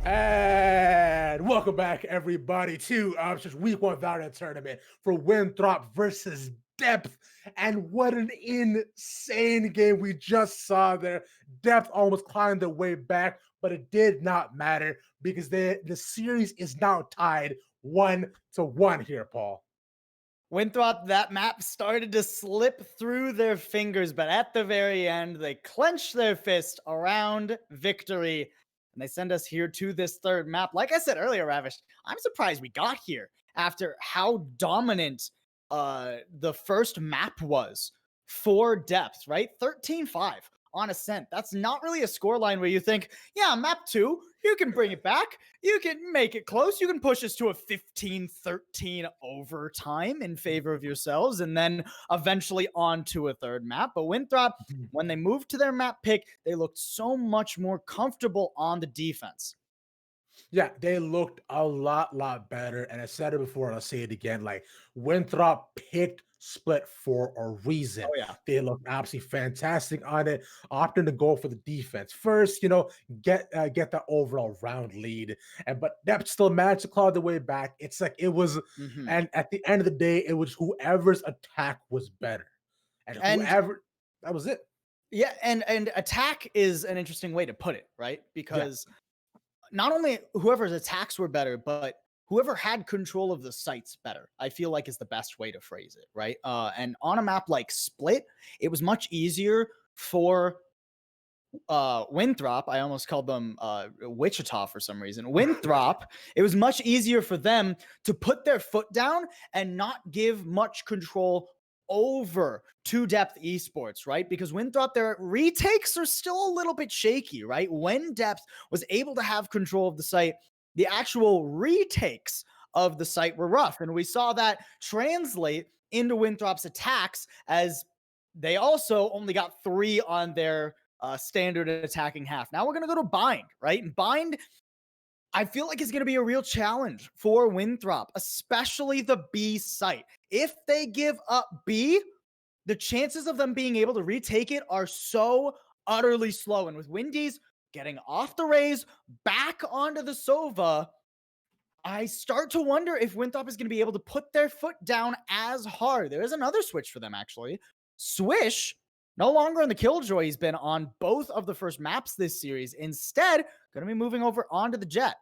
And welcome back, everybody, to just week one Valorant tournament for Winthrop versus Depth. And what an insane game we just saw there. Depth almost climbed their way back, but it did not matter because the series is now tied 1-1 here, Paul. Winthrop, that map started to slip through their fingers, but at the very end, they clenched their fist around victory. And they send us here to this third map. Like I said earlier, Ravish, I'm surprised we got here after how dominant the first map was for Depth, right? 13-5 on Ascent. That's not really a scoreline where you think, yeah, map 2, you can bring it back. You can make it close. You can push us to a 15-13 overtime in favor of yourselves, and then eventually on to a third map. But Winthrop, when they moved to their map pick, they looked so much more comfortable on the defense. Yeah, they looked a lot better. And I said it before, and I'll say it again. Like Winthrop picked split for a reason. Oh, yeah. They looked absolutely fantastic on it, opting to go for the defense first, get that overall round lead. And but Depth still managed to claw the way back. It's like it was, and at the end of the day, it was whoever's attack was better. And And whoever that was it. yeah, and attack is an interesting way to put it, right? Yeah. Because not only whoever's attacks were better, but whoever had control of the sites better, I feel like is the best way to phrase it, right? And on a map like Split, it was much easier for Winthrop. I almost called them Wichita for some reason. Winthrop, it was much easier for them to put their foot down and not give much control over to Depth Esports, right? Because Winthrop, their retakes are still a little bit shaky, right? When Depth was able to have control of the site, the actual retakes of the site were rough. And we saw that translate into Winthrop's attacks as they also only got 3 on their standard attacking half. Now we're going to go to Bind, right? And Bind, I feel like it's going to be a real challenge for Winthrop, especially the B site. If they give up B, the chances of them being able to retake it are so utterly slow. And with Windies getting off the Rays, back onto the Sova, I start to wonder if Winthrop is going to be able to put their foot down as hard. There is another switch for them, actually. Swish, no longer in the Killjoy. He's been on both of the first maps this series. Instead, going to be moving over onto the Jet.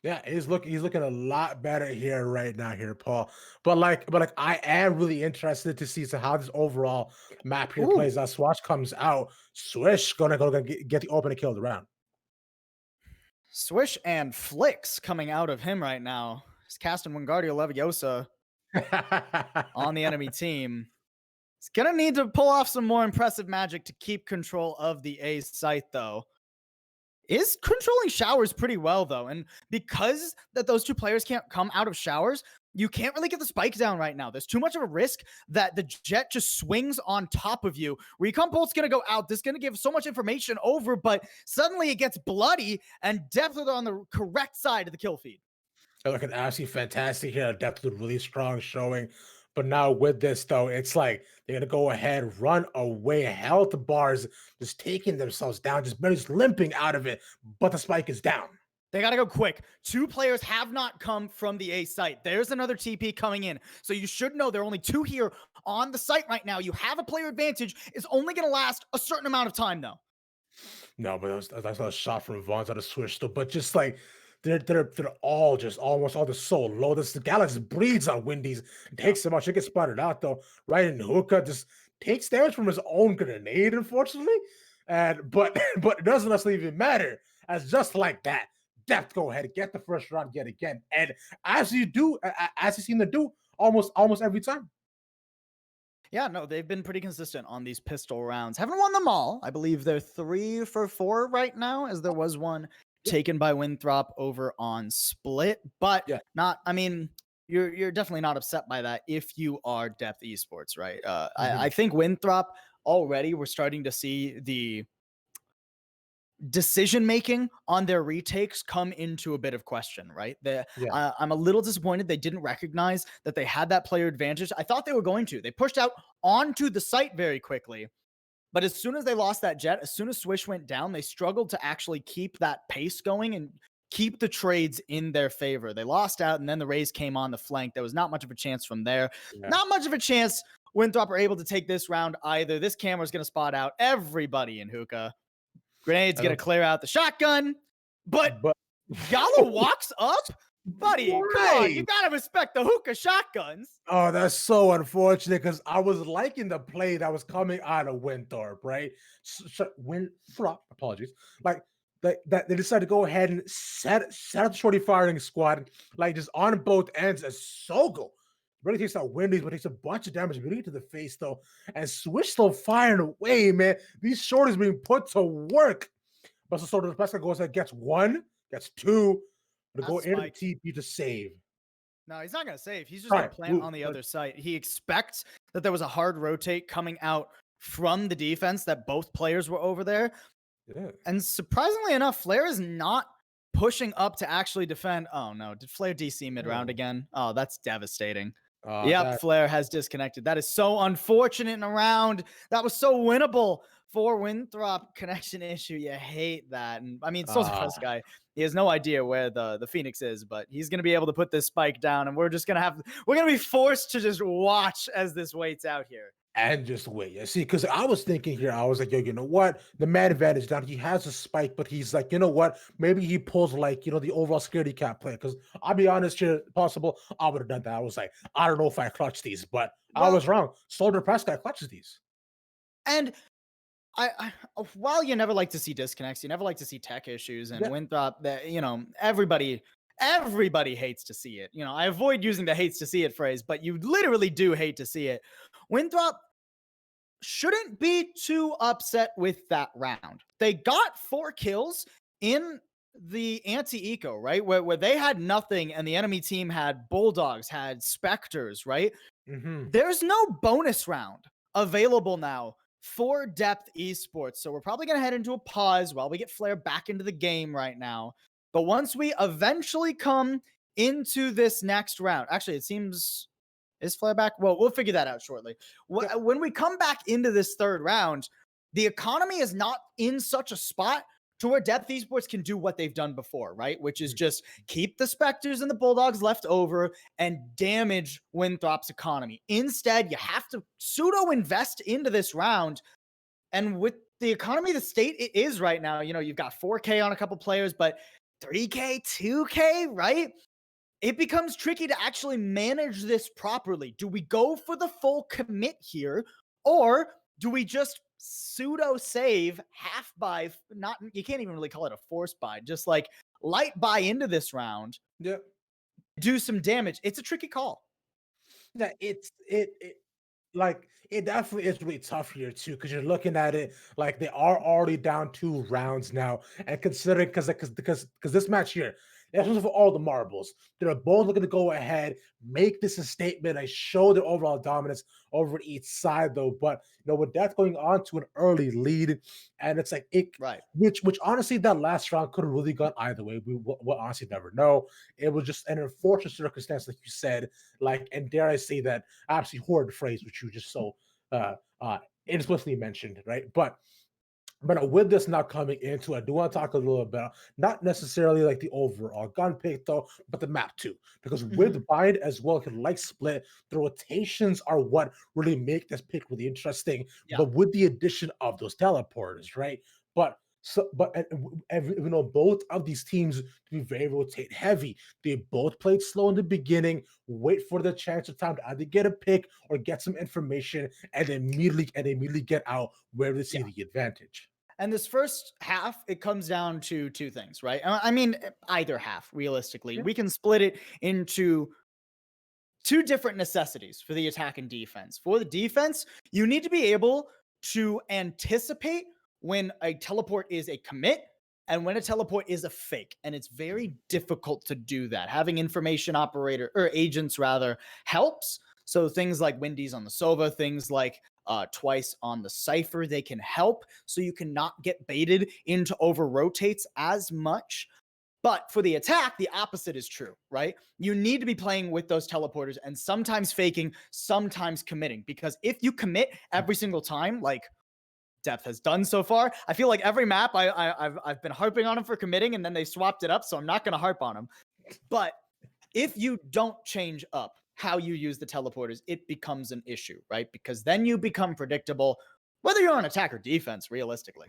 Yeah, he's looking a lot better here right now here, Paul. But I am really interested to see how this overall map here plays out. Swatch comes out. Swish gonna get the open and kill the round. Swish and Flicks coming out of him right now. He's casting Wingardium Leviosa on the enemy team. He's gonna need to pull off some more impressive magic to keep control of the A site, though. Is controlling showers pretty well, though. And because that those two players can't come out of showers, you can't really get the spike down right now. There's too much of a risk that the Jet just swings on top of you. Recon Bolt's going to go out. This is going to give so much information over, but suddenly it gets bloody, and Depth are on the correct side of the kill feed. They're looking absolutely fantastic here. Depth with really strong showing. But now with this, though, it's like they're going to go ahead, run away. Health bars just taking themselves down, just limping out of it. But the spike is down. They got to go quick. 2 players have not come from the A site. There's another TP coming in. So you should know there are only 2 here on the site right now. You have a player advantage. It's only going to last a certain amount of time, though. No, but that's not a shot from Vaughn's out of Swish, still. But just like they're all just almost all just so low. The Galaxy breeds on Windies. Takes so much. It gets spotted out though. Right in Hookah just takes damage from his own grenade, unfortunately. But it doesn't necessarily even matter. As just like that, Depth go ahead and get the first round yet again. And as you seem to do almost every time. Yeah, no, they've been pretty consistent on these pistol rounds. Haven't won them all. I believe they're 3 for 4 right now, as there was one taken by Winthrop over on Split. But not, I mean, you're definitely not upset by that if you are Depth Esports, right? I think Winthrop already, we're starting to see the decision making on their retakes come into a bit of question, right? I'm a little disappointed they didn't recognize that they had that player advantage. I thought they were going to. They pushed out onto the site very quickly. But as soon as they lost that Jet, as soon as Swish went down, they struggled to actually keep that pace going and keep the trades in their favor. They lost out, and then the Rays came on the flank. There was not much of a chance from there. Yeah. Not much of a chance Winthrop are able to take this round either. This camera's going to spot out everybody in hookah. Grenade's going to clear out the shotgun, but Gallo walks up? Buddy, come on. You got to respect the hookah shotguns. Oh, that's so unfortunate because I was liking the play that was coming out of Winthrop, right? Winthrop, apologies. Like that they decided to go ahead and set up the shorty firing squad, like just on both ends as Sogo. Really takes out Wendy's, but takes a bunch of damage really to the face, though. And Switch still firing away, man. These shorties being put to work. But so the Pesca goes ahead, gets one, gets two, to go into TP to save. No, he's not going to save. He's just going to plant on the other side. He expects that there was a hard rotate coming out from the defense, that both players were over there. Yeah. And surprisingly enough, Flare is not pushing up to actually defend. Oh, no. Did Flare DC mid-round again? Oh, that's devastating. Yep, Flare has disconnected. That is so unfortunate in a round. That was so winnable for Winthrop. Connection issue. You hate that. And I mean, so does this guy. He has no idea where the Phoenix is, but he's going to be able to put this spike down, and we're going to be forced to just watch as this waits out here. And just wait. You see, because I was thinking here, I was like, yo, you know what? The man advantage down. He has a spike, but he's like, you know what? Maybe he pulls like, you know, the overall scaredy cat play. Because I'll be honest here, possible, I would have done that. I was like, I don't know if I clutch these, but I was wrong. Soldier Prescott clutches these. And I while you never like to see disconnects, you never like to see tech issues, and Winthrop, that, you know, everybody hates to see it. You know, I avoid using the hates to see it phrase, but you literally do hate to see it. Winthrop shouldn't be too upset with that round. They got 4 kills in the anti-eco, right? Where they had nothing and the enemy team had Bulldogs, had Spectres, right? Mm-hmm. There's no bonus round available now for Depth Esports. So we're probably going to head into a pause while we get Flare back into the game right now. But once we eventually come into this next round, actually, it seems, is Flare back? Well, we'll figure that out shortly. When we come back into this third round, the economy is not in such a spot to where Depth Esports can do what they've done before, right? Which is just keep the Spectres and the Bulldogs left over and damage Winthrop's economy. Instead, you have to pseudo invest into this round. And with the economy the state it is right now, you know, you've got 4K on a couple players, but 3K, 2K, right? It becomes tricky to actually manage this properly. Do we go for the full commit here, or do we just pseudo save, half buy? Not, you can't even really call it a force buy, just like light buy into this round. Yep. Do some damage. It's a tricky call. Yeah, it definitely is really tough here too, because you're looking at it like they are already down 2 rounds now, and considering because this match here, that's for all the marbles. They're both looking to go ahead, make this a statement, and show their overall dominance over each side, though. But you know, with that going on to an early lead, and it's like which honestly, that last round could have really gone either way. We'll honestly never know. It was just an unfortunate circumstance, like you said, like, and dare I say that absolutely horrid phrase, which you just so explicitly mentioned, right? But with this now coming into, I do want to talk a little about not necessarily like the overall gun pick though, but the map too. Because with Bind as well, like Split, the rotations are what really make this pick really interesting. Yeah. But with the addition of those teleporters, right? But you know, both of these teams to be very rotate heavy. They both played slow in the beginning, wait for the chance of time to either get a pick or get some information, and immediately get out where they see the advantage. And this first half, it comes down to 2 things, right? I mean, either half, realistically. Yeah. We can split it into 2 different necessities for the attack and defense. For the defense, you need to be able to anticipate when a teleport is a commit and when a teleport is a fake. And it's very difficult to do that. Having information agents helps. So things like Windy's on the Sova, things like Twice on the Cypher, they can help so you cannot get baited into over rotates as much. But for the attack, the opposite is true, right? You need to be playing with those teleporters and sometimes faking, sometimes committing. Because if you commit every single time, like Depth has done so far. I feel like every map I've been harping on them for committing, and then they swapped it up, so I'm not going to harp on them. But if you don't change up how you use the teleporters, it becomes an issue, right? Because then you become predictable, whether you're on attack or defense, realistically.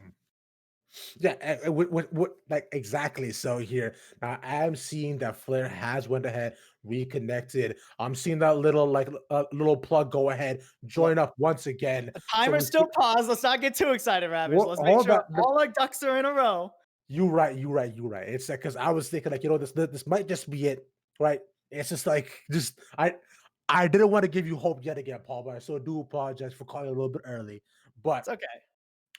Yeah, and what like exactly so here. Now I'm seeing that Flair has went ahead, reconnected. I'm seeing that little little plug go ahead, Look, join up once again. the So timer's we still paused. Let's not get too excited, Ravage. what Let's make hold sure on. No, all our ducks are in a row. you right. It's because I was thinking like, this might just be it, right? It's just like just I didn't want to give you hope yet again, Paul, but I so do apologize for calling a little bit early. But It's okay.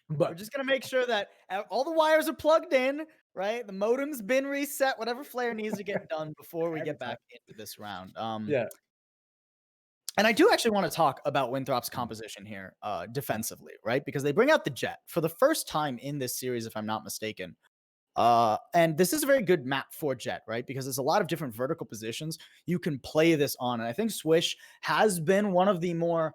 We're but just gonna make sure that all the wires are plugged in, right? The modem's been reset. Whatever Flair needs to get done before we every get time. back into this round. Yeah. And I do actually want to talk about Winthrop's composition here, defensively, right? Because they bring out the Jet for the first time in this series, if I'm not mistaken. And this is a very good map for Jet, right? Because there's a lot of different vertical positions you can play this on. And I think Swish has been one of the more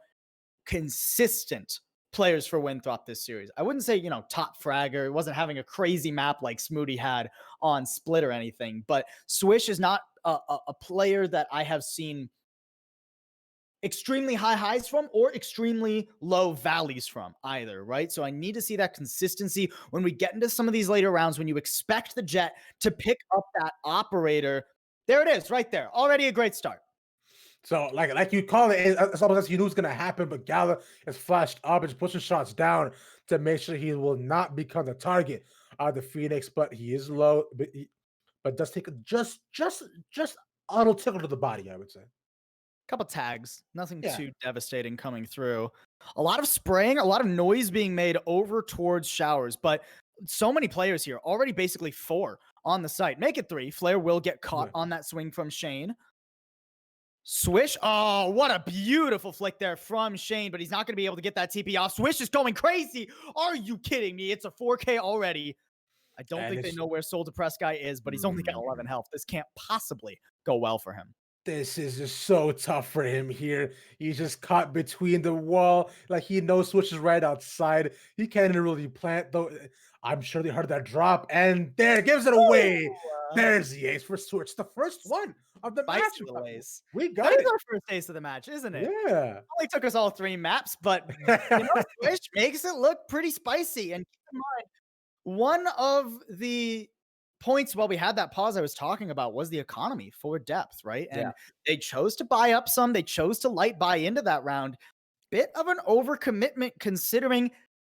consistent players for Winthrop this series. I wouldn't say, top fragger. It wasn't having a crazy map like Smoody had on Split or anything, but Swish is not a player that I have seen extremely high highs from or extremely low valleys from either, right? So I need to see that consistency when we get into some of these later rounds when you expect the Jet to pick up that operator. There it is, right there. Already a great start. So, like you call it, it's almost as you knew it's gonna happen, but Gala is flashed up and pushing shots down to make sure he will not become the target of the Phoenix. But he is low, but does take just a little tickle to the body, I would say. Couple tags, nothing Yeah, too devastating coming through. A lot of spraying, a lot of noise being made over towards showers, but so many players here, already basically 4 on the site. Make it 3. Flair will get caught yeah. on that swing from Shane. Swish. Oh, what a beautiful flick there from Shane, but he's not going to be able to get that TP off. Swish is going crazy. Are you kidding me? It's a 4K already. I don't And think they it's know where Soul Depressed guy is, but he's only got 11 health. This can't possibly go well for him. this is just so tough for him here. He's just caught between the wall. Like he knows Switch is right outside. He can't even really plant though. I'm sure they heard that drop, and there gives it away. Ooh, There's the ace for Switch, the first one of the match. spicy little ace. We That got is it. our first taste of the match, isn't it? Yeah. Only took us all 3 maps, but Swish makes it look pretty spicy. And keep in mind, one of the points while we had that pause I was talking about was the economy for depth, right? Yeah. And they chose to buy up some, they chose to light buy into that round. Bit of an overcommitment considering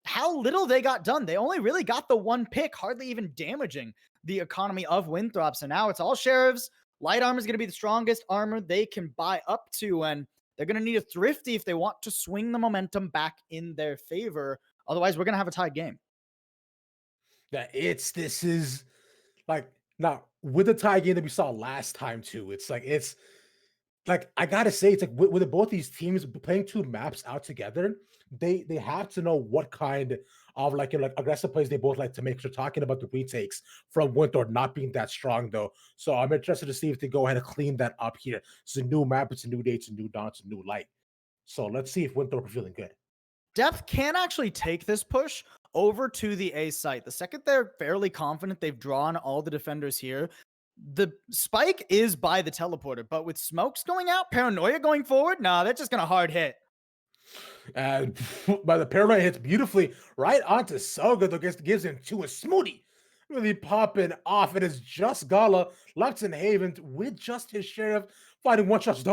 how little they got done. They only really got the 1 pick, hardly even damaging the economy of Winthrop. So now it's all sheriffs. Light armor is going to be the strongest armor they can buy up to, and they're going to need a thrifty if they want to swing the momentum back in their favor. Otherwise, we're going to have a tied game. Yeah, this is like now with the tie game that we saw last time too. It's like I gotta say, it's like with both these teams playing 2 maps out together, they have to know what kind of like aggressive plays they both like to make. So talking about the retakes from Winthrop not being that strong though. So I'm interested to see if they go ahead and clean that up here. It's a new map, it's a new day, it's a new dawn, it's a new light. So let's see if Winthrop are feeling good. Depth can actually take this push over to the A site. The second they're fairly confident they've drawn all the defenders here, the spike is by the teleporter, but with smokes going out, paranoia going forward, nah, they're just gonna hard hit. And by the paranoid hits beautifully right onto Soga, though gives him to a smoothie. Really popping off. It is just Gala left in Haven with just his sheriff fighting one shot.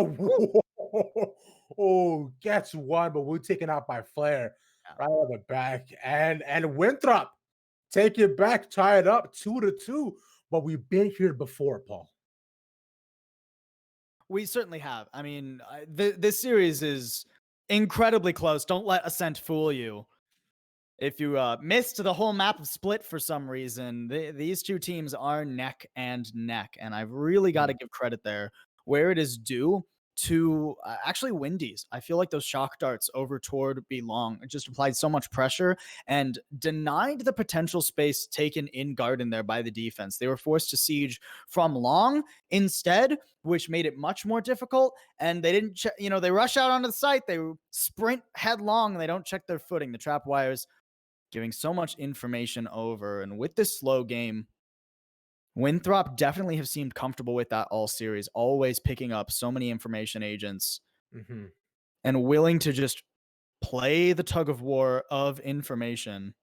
Oh, gets one, but we're taken out by Flair right on the back. And Winthrop take it back, tie it up 2-2. But we've been here before, Paul. We certainly have. I mean, this series is incredibly close. Don't let Ascent fool you. If you missed the whole map of Split for some reason, these 2 teams are neck and neck. And I've really got to give credit there where it is due to actually Windies. I feel like those shock darts over toward Belong just applied so much pressure and denied the potential space taken in Garden there by the defense. They were forced to siege from long instead, which made it much more difficult. And they didn't, they rush out onto the site. They sprint headlong and they don't check their footing. The trap wires giving so much information over. And with this slow game, Winthrop definitely have seemed comfortable with that all series, always picking up so many information agents Mm-hmm. and willing to just play the tug of war of information.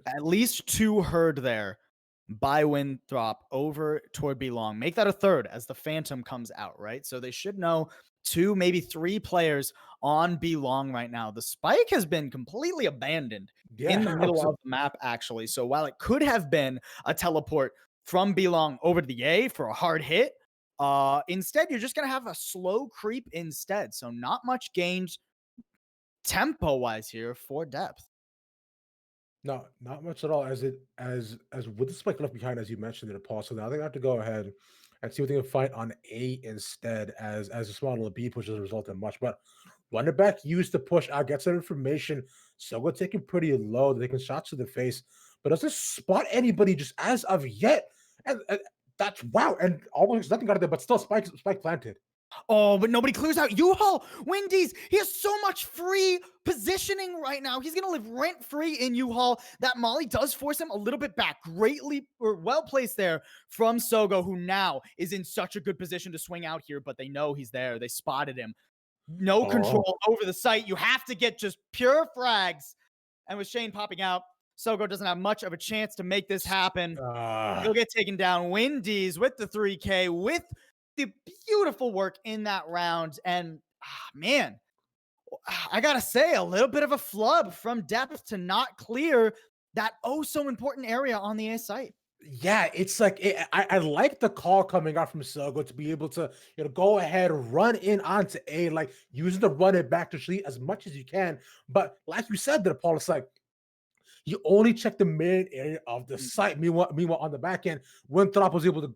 At least 2 herd there by Winthrop over toward Belong. Make that a third as the Phantom comes out, right? So they should know 2, maybe 3 players on Belong right now. The spike has been completely abandoned in the Yeah, middle of the map, actually. So while it could have been a teleport from Belong over to the A for a hard hit, instead you're just going to have a slow creep instead. So not much gained tempo-wise here for depth. no, not much at all. As with the spike left behind, as you mentioned it, Paul. So now they have to go ahead and see what they can find on A instead, as a small little B push doesn't result in much. But run it back, use the push out, get some information. So we're taking pretty low, taking shots to the face, but doesn't spot anybody just as of yet. And that's wow. And almost nothing out of there, but still spike planted. Oh, but nobody clears out U-Haul. Wendy's, he has so much free positioning right now. He's going to live rent-free in U-Haul. That Molly does force him a little bit back. Greatly, or well placed there from Sogo, who now is in such a good position to swing out here, but they know he's there. They spotted him. No Oh, control over the site. You have to get just pure frags. And with Shane popping out, Sogo doesn't have much of a chance to make this happen. He'll get taken down. Wendy's with the 3K, with the beautiful work in that round. And man, I gotta say, a little bit of a flub from depth to not clear that oh so important area on the A site. yeah, it's like I like the call coming out from Sogo to be able to go ahead run in onto A, like using the run it back to sleep as much as you can. But like you said, there, Paul, it's like you only check the main area of the site. Meanwhile, on the back end, Winthrop was able to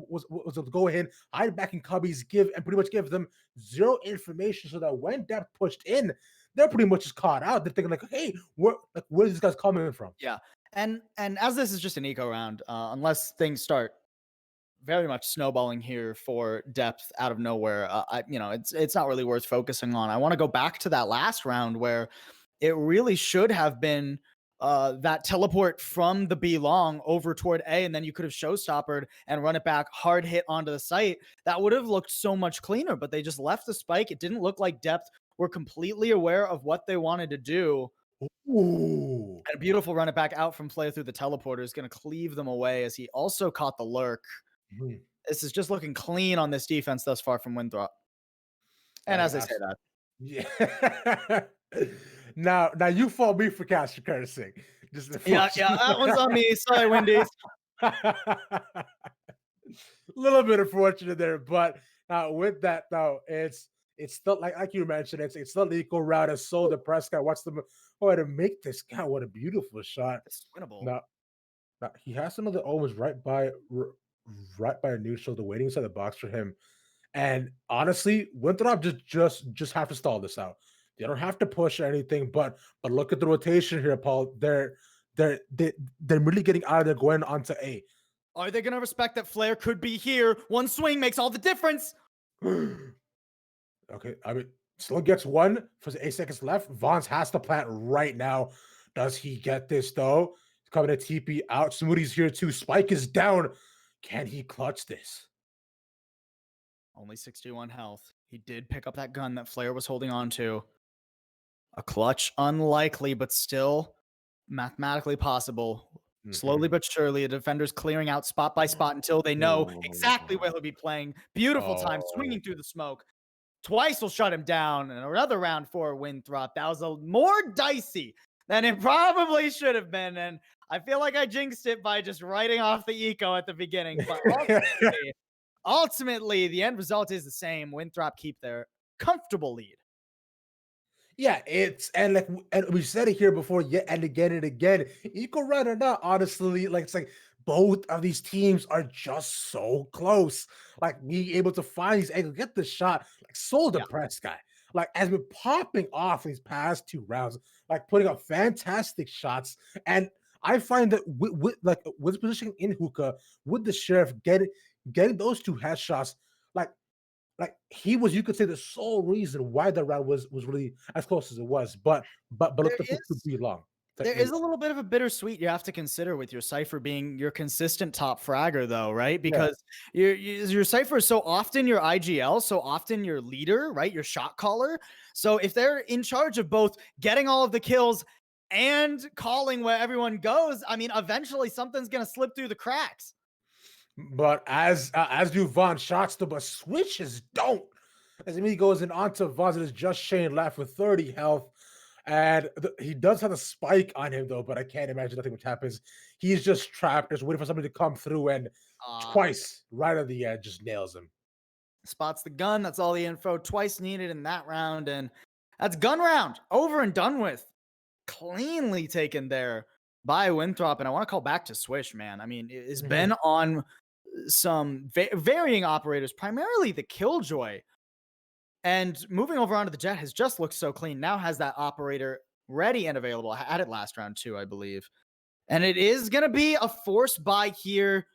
was able to go ahead, hide back in cubbies, give and pretty much give them zero information, so that when depth pushed in, they're pretty much just caught out. They're thinking like, hey, where's this guy's coming from? Yeah. And as this is just an eco round, unless things start very much snowballing here for depth out of nowhere, it's not really worth focusing on. I want to go back to that last round where it really should have been that teleport from the B long over toward A, and then you could have showstoppered and run it back, hard hit onto the site. That would have looked so much cleaner, but they just left the spike. It didn't look like depth were completely aware of what they wanted to do. Ooh. And a beautiful run it back out from Flare through the teleporter is going to cleave them away as he also caught the lurk. Mhm. This is just looking clean on this defense thus far from Winthrop. And Yeah, as I say that, yeah. Now you fall me for Caster cursing. Just yeah, that one's on me. Sorry, Wendy's. a little bit unfortunate there, but with that though, it's still like you mentioned, it's still the equal route as so the Prescott wants to to make this guy. What a beautiful shot. It's winnable. Now he has some of the almost right by a neutral, the waiting inside the box for him. And honestly, Winthrop just have to stall this out. They don't have to push or anything, but look at the rotation here, Paul. They're really getting out of there, going onto A. Are they going to respect that Flare could be here? One swing makes all the difference. Okay, I mean, still gets one for 8 seconds left. Vons has to plant right now. Does he get this though? He's coming to TP out. Smoothie's here too. Spike is down. Can he clutch this? Only 61 health. He did pick up that gun that Flare was holding on to. A clutch, unlikely, but still mathematically possible. Slowly but surely, the defender's clearing out spot by spot until they know exactly where he'll be playing. Beautiful time, swinging through the smoke. Twice will shut him down, and another round for Winthrop. That was a more dicey than it probably should have been, and I feel like I jinxed it by just writing off the eco at the beginning. But ultimately, the end result is the same. Winthrop keep their comfortable lead. Yeah, and we said it here before, yet and again and again. Equal run or not, honestly, like it's like both of these teams are just so close. Like being able to find these angles, get the shot, like so depressed guy. Like has been popping off these past 2 rounds, like putting up fantastic shots. And I find that with positioning in hookah, with the sheriff getting those 2 headshots, like like he was, you could say, the sole reason why the round was really as close as it was. But There let the proof is be long. There There is you a go. little bit of a bittersweet you have to consider with your Cypher being your consistent top fragger, though, right? Yeah. Because your Cypher is so often your IGL, so often your leader, right? Your shot caller. So if they're in charge of both getting all of the kills and calling where everyone goes, I mean, eventually something's gonna slip through the cracks. But as do Von shots to but switches don't. As he goes in onto Von, it is just Shane left with 30 health. And he does have a spike on him though, but I can't imagine nothing which happens. He's just trapped, just waiting for somebody to come through and Uh, twice right at the edge just nails him. Spots the gun. That's all the info twice needed in that round. And that's gun round over and done with. Cleanly taken there by Winthrop. And I want to call back to Swish, man. I mean, it's been on some varying operators, primarily the Killjoy. And moving over onto the Jet has just looked so clean. Now has that operator ready and available. I had it last round too, I believe. And it is going to be a force buy here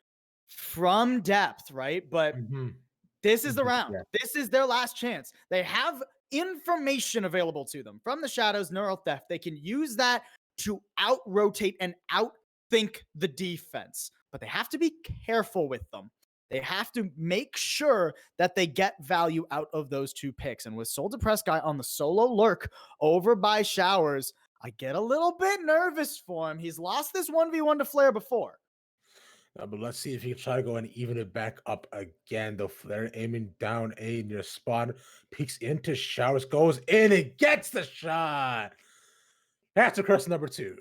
from depth, right? But Mhm. this is the round. Yeah. This is their last chance. They have information available to them from the shadows, neural theft. They can use that to out rotate and outthink the defense, but they have to be careful with them. They have to make sure that they get value out of those two picks. And with Soul Depressed Guy on the solo lurk over by Showers, I get a little bit nervous for him. He's lost this 1v1 to Flare before. But let's see if he can try to go and even it back up again. The Flare aiming down A near spawn, peeks into Showers, goes in and gets the shot. That's a curse number 2.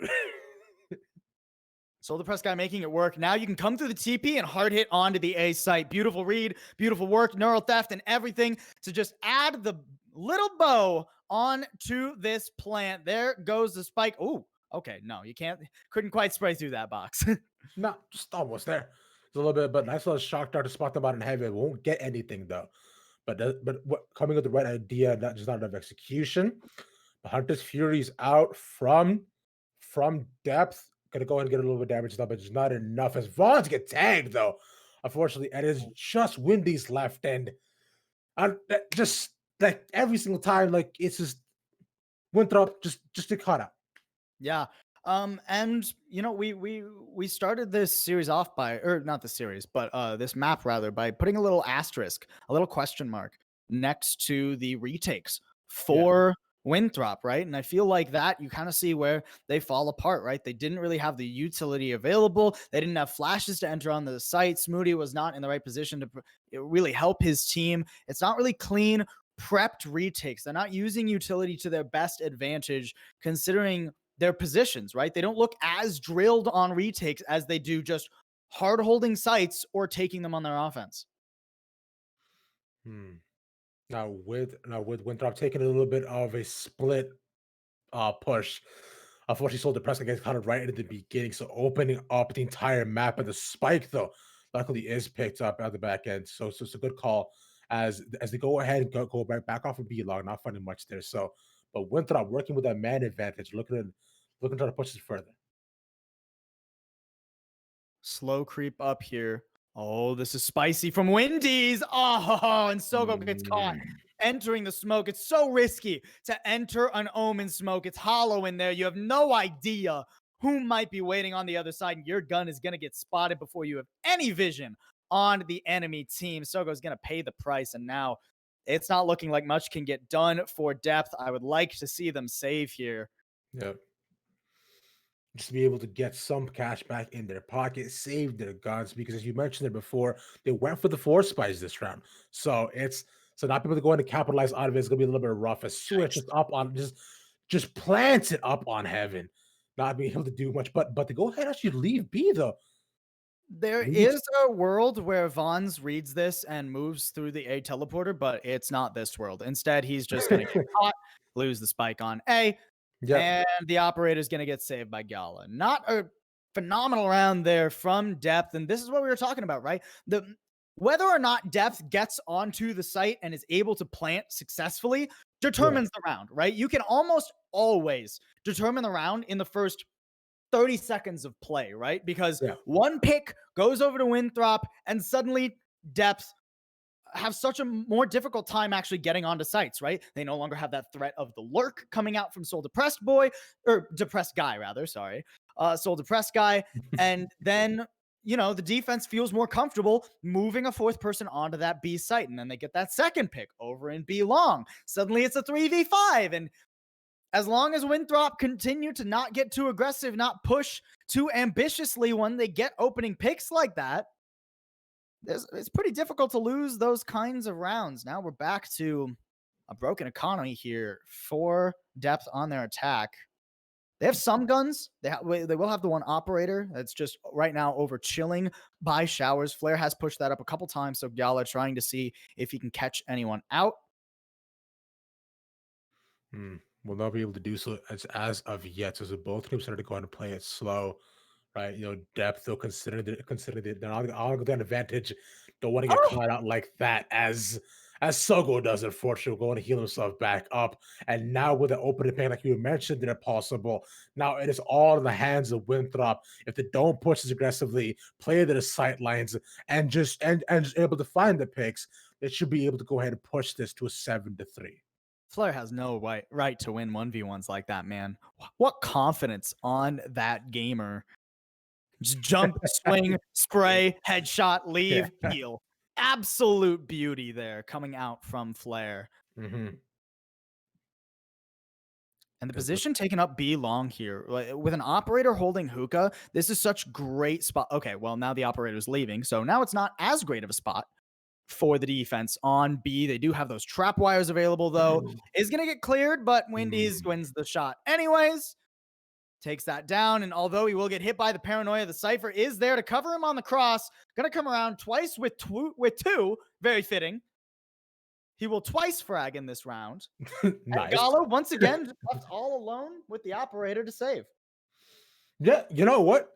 Soul Depressed Guy making it work. Now you can come through the TP and hard hit onto the A site. Beautiful read, beautiful work, neural theft, and everything to just add the little bow onto this plant. There goes the spike. Oh, okay. No, you can't. Couldn't quite spray through that box. No, just almost there. It's a little bit, but nice little shock dart to spot them out in heavy. It won't get anything though. But what coming with the right idea, not just not enough execution. Hunter's Fury's out from depth. Gonna go ahead and get a little bit of damage though, but it's not enough. As Vaughn's get tagged though. Unfortunately, it is just Windy's left end. Just like every single time, like it's just Winthrop just get caught out. Yeah. And you know, we started this series off by, or not the series, but this map rather, by putting a little asterisk, a little question mark next to the retakes Yeah. for Winthrop, right? And I feel like that you kind of see where they fall apart, right? They didn't really have the utility available. They didn't have flashes to enter on the site. Smoody was not in the right position to really help his team. It's not really clean prepped retakes. They're not using utility to their best advantage, considering their positions, right? They don't look as drilled on retakes as they do just hard holding sites or taking them on their offense. Hmm. Now with Winthrop taking a little bit of a split push. Unfortunately, Soul Depressed gets caught right at the beginning, so opening up the entire map. And the spike, though, luckily is picked up at the back end. So it's a good call as they go ahead and go back off of B log, not finding much there. So, but Winthrop working with that man advantage, looking to try to push it further. Slow creep up here. Oh, this is spicy from Wendy's. Oh, and Sogo gets caught Mm. entering the smoke. It's so risky to enter an Omen smoke. It's hollow in there. You have no idea who might be waiting on the other side, and your gun is going to get spotted before you have any vision on the enemy team. Sogo's going to pay the price, and now it's not looking like much can get done for depth. I would like to see them save here. Yeah. Just to be able to get some cash back in their pocket, save their guns, because as you mentioned it before, they went for the four spies this round. So not people to go in and capitalize out of it is gonna be a little bit rough. As Switch is up on just plants it up on heaven, not being able to do much. But to go ahead and actually leave B though. There Leave is a world where Vons reads this and moves through the A teleporter, but it's not this world. Instead, he's just going to get caught, lose the spike on A, Yep. and the operator's going to get saved by Gala. Not a phenomenal round there from depth. And this is what we were talking about, right? Whether or not depth gets onto the site and is able to plant successfully Yeah. determines the round, right? You can almost always determine the round in the first 30 seconds of play, right? Because Yeah. one pick goes over to Winthrop and suddenly depth have such a more difficult time actually getting onto sites, right? They no longer have that threat of the lurk coming out from Soul Depressed Boy, or Depressed Guy, rather. Sorry. Soul Depressed Guy. And then, the defense feels more comfortable moving a fourth person onto that B site. And then they get that second pick over in B long. Suddenly it's a 3v5. And as long as Winthrop continue to not get too aggressive, not push too ambitiously when they get opening picks like that, it's pretty difficult to lose those kinds of rounds. Now we're back to a broken economy here for depth on their attack. They have some guns. They will have the one operator that's just right now over chilling by showers. Flair has pushed that up a couple times, so Gala trying to see if he can catch anyone out. Will not be able to do so as of yet. So both teams started to go ahead and play it slow, right? Depth. They'll consider they're not going to get advantage. Don't want to get Oh, caught out like that as Sogo does. Unfortunately, going to heal himself back up. And now with the opening pick, like you mentioned, they're possible. Now it is all in the hands of Winthrop. If they don't push as aggressively, play to the sight lines, and just able to find the picks, they should be able to go ahead and push this to a 7-3. Flair has no right to win 1v1s like that, man. What confidence on that gamer. Just jump, swing, spray, headshot, leave, Yeah. heal. Absolute beauty there coming out from Flair. Mm-hmm. And the position taken up B long here. With an operator holding hookah, this is such great spot. Okay, well, now the operator's leaving, so now it's not as great of a spot for the defense on B. They do have those trap wires available, though. Is going to get cleared, but Wendy's wins the shot anyways. Takes that down, and although he will get hit by the paranoia, the Cypher is there to cover him on the cross. Going to come around twice with two. Very fitting. He will twice frag in this round. Nice. And Gallo, once again, left all alone with the operator to save. Yeah, you know what?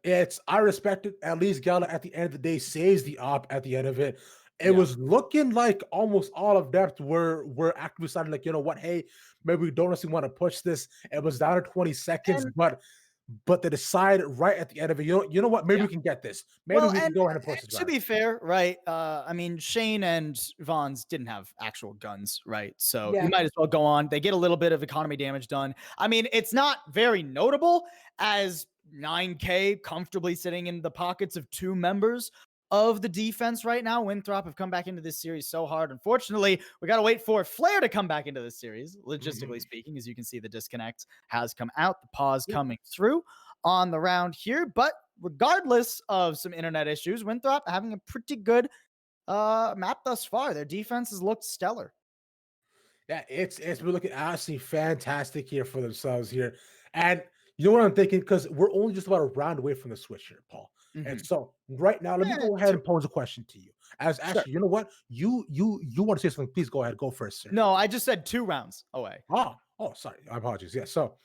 I respect it. At least Gala at the end of the day saves the op at the end of it. It was looking like almost all of depth were actively deciding, like, you know what, hey, maybe we don't necessarily want to push this. It was down to 20 seconds, but they decide right at the end of it, you know what, maybe we can get this. Maybe we can go ahead and push this. To be fair, right? I mean, Shane and Vaughn's didn't have actual guns, right? So you might as well go on. They get a little bit of economy damage done. I mean, it's not very notable as 9K comfortably sitting in the pockets of two members of the defense right now. Winthrop have come back into this series so hard. Unfortunately, we got to wait for Flair to come back into this series, logistically speaking. As you can see, the disconnect has come out, the pause coming through on the round here. But regardless of some internet issues, Winthrop having a pretty good map thus far. Their defense has looked stellar. Yeah, it's been looking absolutely fantastic here for themselves here. And you know what I'm thinking? Because we're only just about a round away from the switch here, Paul. And so right now, let me go ahead and pose a question to you. As actually, you know what? You want to say something? Please go ahead. Go first, sir. No, I just said 2 rounds away. Oh, sorry. I apologize. Yeah. So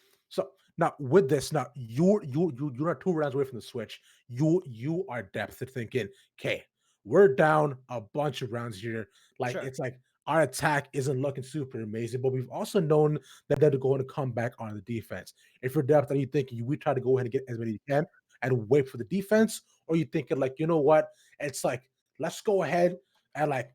now with this, now you're 2 rounds away from the switch. You are depth thinking, okay, we're down a bunch of rounds here. Like it's like our attack isn't looking super amazing, but we've also known that they're going to come back on the defense. If you're depth, are you thinking we try to go ahead and get as many as you can and wait for the defense, or you thinking like, you know what? It's like let's go ahead and like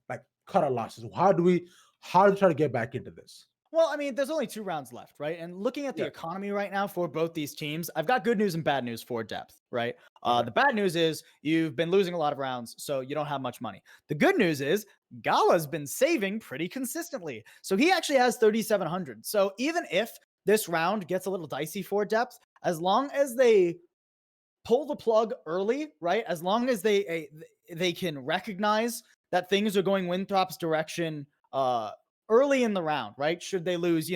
cut our losses. How do we try to get back into this? Well, I mean, there's only 2 rounds left, right? And looking at the economy right now for both these teams, I've got good news and bad news for depth, right? The bad news is you've been losing a lot of rounds, so you don't have much money. The good news is Gala's been saving pretty consistently. So he actually has 3,700. So even if this round gets a little dicey for depth, as long as they pull the plug early, right? As long as they can recognize that things are going Winthrop's direction, early in the round, right? Should they lose,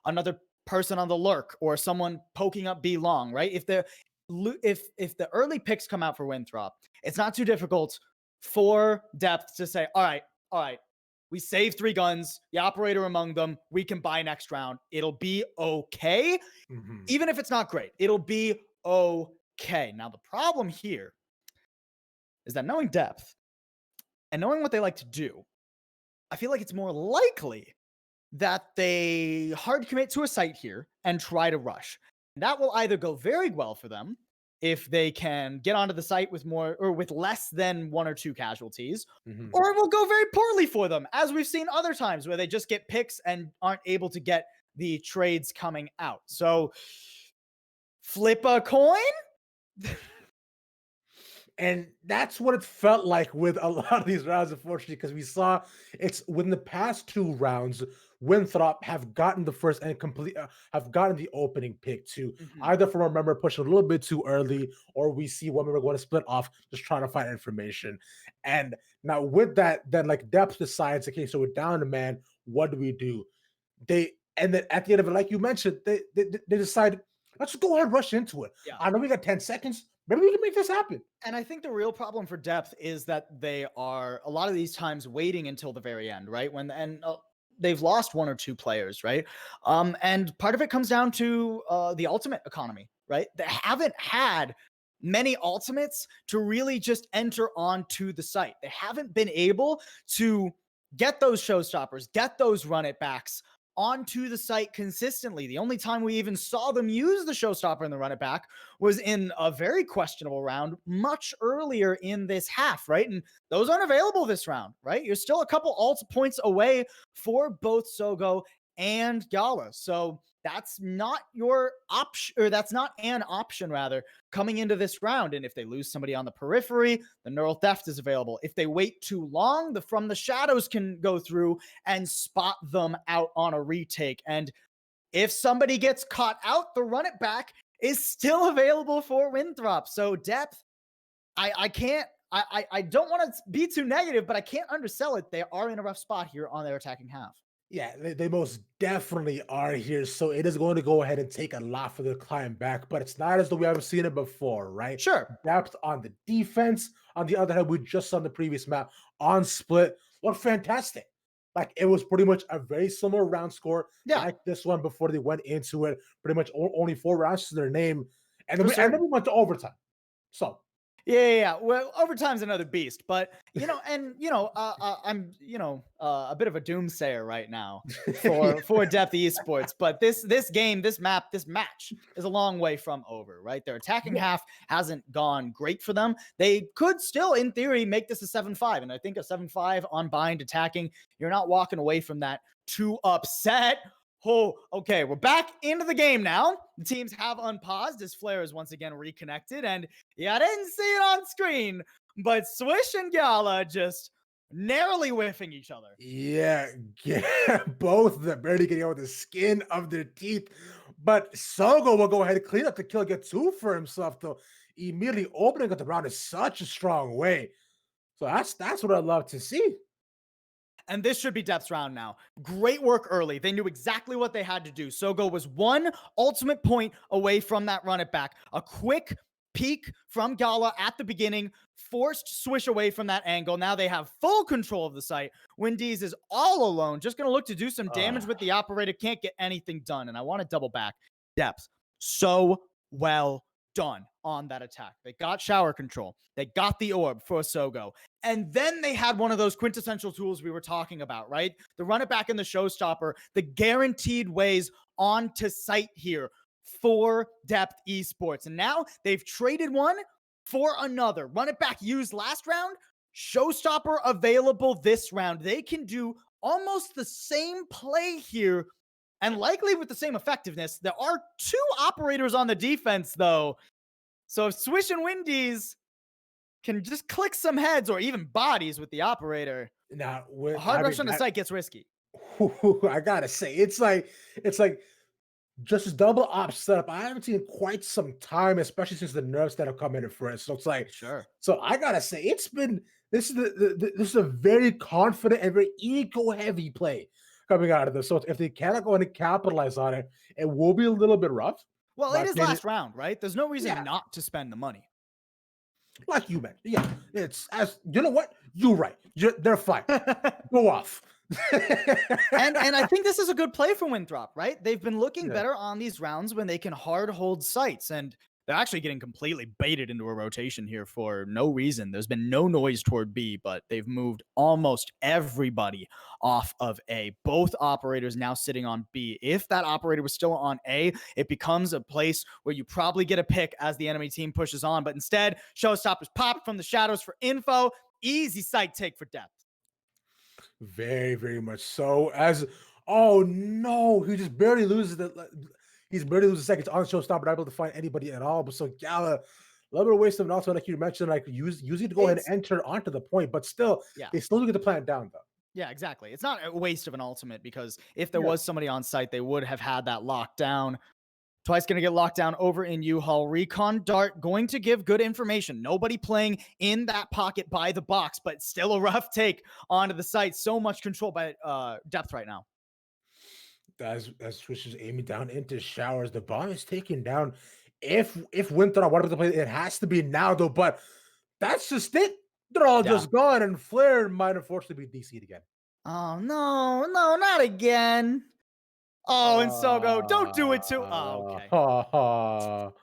another person on the lurk or someone poking up B long, right? If the early picks come out for Winthrop, it's not too difficult for depth to say, all right, we save 3 guns, the operator among them, we can buy next round. It'll be okay. Even if it's not great, it'll be okay. Now, the problem here is that knowing depth and knowing what they like to do, I feel like it's more likely that they hard commit to a site here and try to rush. That will either go very well for them if they can get onto the site with more or with less than 1 or 2 casualties, Mhm. or it will go very poorly for them, as we've seen other times where they just get picks and aren't able to get the trades coming out. So flip a coin. And that's what it felt like with a lot of these rounds, unfortunately, because we saw it's within the past 2 rounds, Winthrop have gotten the first and have gotten the opening pick too, Mhm. either from a member pushing a little bit too early, or we see one member going to split off, just trying to find information. And now with that, then like Depth decides, okay, so we're down to man, what do we do? And then at the end of it, like you mentioned, they decide, let's just go ahead and rush into it. Yeah. I know we got 10 seconds. Maybe we can make this happen. And I think the real problem for Depth is that they are a lot of these times waiting until the very end, right? They've lost 1 or 2 players, right? And part of it comes down to the ultimate economy, right? They haven't had many ultimates to really just enter onto the site. They haven't been able to get those showstoppers, get those run it backs onto the site consistently. The only time we even saw them use the showstopper and the run it back was in a very questionable round much earlier in this half, right? And those aren't available this round, right? You're still a couple alt points away for both Sogo and Gala. So that's not your option, or that's not an option rather, coming into this round. And if they lose somebody on the periphery, the neural theft is available. If they wait too long, the from the shadows can go through and spot them out on a retake. And if somebody gets caught out, the run it back is still available for Winthrop. So Depth, I can't, I don't want to be too negative, but I can't undersell it. They are in a rough spot here on their attacking half. Yeah, they most definitely are here. So it is going to go ahead and take a lot for the climb back, but it's not as though we haven't seen it before, right? Sure. Depth on the defense. On the other hand, we just saw on the previous map on split. What fantastic. Like it was pretty much a very similar round score Yeah, like this one before they went into it. Pretty much only 4 rounds to their name. And then, for and then certain. we went to overtime. So Yeah. Well, overtime's another beast, but I'm a bit of a doomsayer right now for Depth Esports. But this game, this match is a long way from over. Right, their attacking yeah, half hasn't gone great for them. They could still, in theory, make this a 7-5, and I think a 7-5 on bind attacking, you're not walking away from that too upset. Oh, okay. We're back into the game now. The teams have unpaused as Flare is once again reconnected. And yeah, I didn't see it on screen, but Swish and Gala just narrowly whiffing each other. yeah, both of them barely getting out with the skin of their teeth. But Sogo will go ahead and clean up the kill, get 2 for himself, though. Immediately opening up the round in such a strong way. So that's what I love to see. And this should be Depth's round now. Great work early. They knew exactly what they had to do. Sogo was 1 ultimate point away from that run it back. A quick peek from Gala at the beginning, forced Swish away from that angle. Now they have full control of the site. Windies is all alone, just going to look to do some damage with the operator. Can't get anything done. And I want to double back. Depth, so well done on that attack. They got shower control. They got the orb for Sogo. And then they had one of those quintessential tools we were talking about, right? The run it back and the showstopper, the guaranteed ways onto site here for Depth Esports. And now they've traded one for another. Run it back used last round, showstopper available this round. They can do almost the same play here and likely with the same effectiveness. There are 2 operators on the defense, though. So if Swish and Windies can just click some heads or even bodies with the operator, Now, a hard rush on the site gets risky. I gotta say, it's like just this double op setup. I haven't seen in quite some time, especially since the nerfs that have come in first. So it's like, Sure. so I gotta say, it's been this is this is a very confident and very eco heavy play coming out of this. So if they cannot go and capitalize on it, it will be a little bit rough. Well, it But is then last round, right? There's no reason yeah, not to spend the money. like you mentioned, yeah, it's as you know what you're right. They're fine. Go off. And I think this is a good play for Winthrop, right? They've been looking Yeah. better on these rounds when they can hard hold sites. And They're actually getting completely baited into a rotation here for no reason. There's been no noise toward B, but they've moved almost everybody off of A. Both operators now sitting on B. If that operator was still on A, it becomes a place where you probably get a pick as the enemy team pushes on. But instead, Showstoppers pop from the shadows for info. Easy site take for depth. Very, very much so. As oh no, he just barely loses he's barely loses seconds on showstopper, not able to find anybody at all. But so Gala, a little bit of waste of an also, like you mentioned, like using to go ahead and enter onto the point, but still, Yeah. they still get the plan down though. Yeah, exactly. It's not a waste of an ultimate because if there Yeah. was somebody on site, they would have had that locked down. Twice going to get locked down over in U-Haul. Recon Dart going to give good information. Nobody playing in that pocket by the box, but still a rough take onto the site. So much control by depth right now. As Swish is aiming down into showers, the bomb is taken down. If Winthrop wanted to play, it has to be now though. But that's just it. They're all just gone, and Flair might unfortunately be DC'd again. Oh no, not again. Oh, and Sogo, don't do it to. Oh, okay.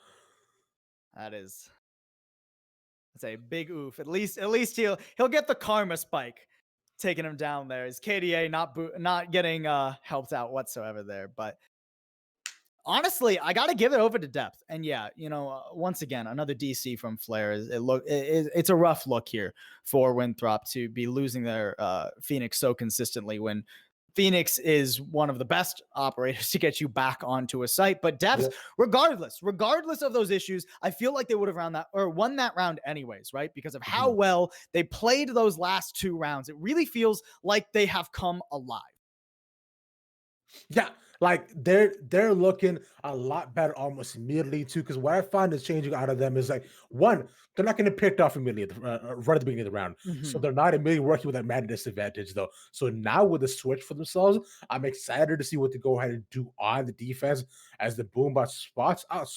That's a big oof. At least he'll get the karma spike taking him down there. His KDA not getting helped out whatsoever there. But honestly, I got to give it over to depth. And yeah, once again, another DC from Flair. It's a rough look here for Winthrop to be losing their Phoenix so consistently when Phoenix is one of the best operators to get you back onto a site. But depth, regardless of those issues, I feel like they would have won that round anyways, right? Because of how well they played those last 2 rounds. It really feels like they have come alive. Yeah, like they're looking a lot better almost immediately too. Because what I find is changing out of them is like one, they're not getting picked off immediately right at the beginning of the round, so they're not immediately working with that man disadvantage though. So now with the switch for themselves, I'm excited to see what they go ahead and do on the defense as the Boombot spots out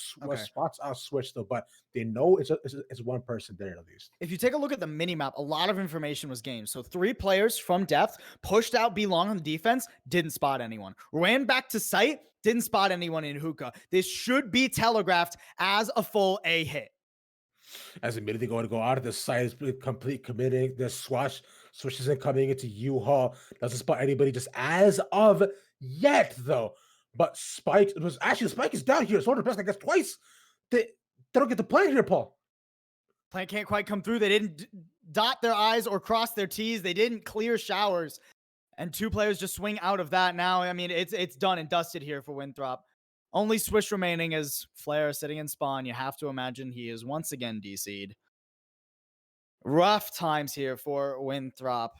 switch though. But they know it's one person there at least. If you take a look at the mini map, a lot of information was gained. So 3 players from depth pushed out B long on the defense, didn't spot anyone. Ran back to site, didn't spot anyone in hookah. This should be telegraphed as a full A hit. As immediately going to go out of the site is complete committing. The switches in coming into U-Haul. Doesn't spot anybody just as of yet, though. But Spike is down here. Sort of best, I guess, twice. They don't get the play here, Paul. Plant can't quite come through. They didn't dot their I's or cross their T's. They didn't clear showers. And 2 players just swing out of that now. I mean, it's done and dusted here for Winthrop. Only Swish remaining is Flair sitting in spawn. You have to imagine he is once again DC'd. Rough times here for Winthrop.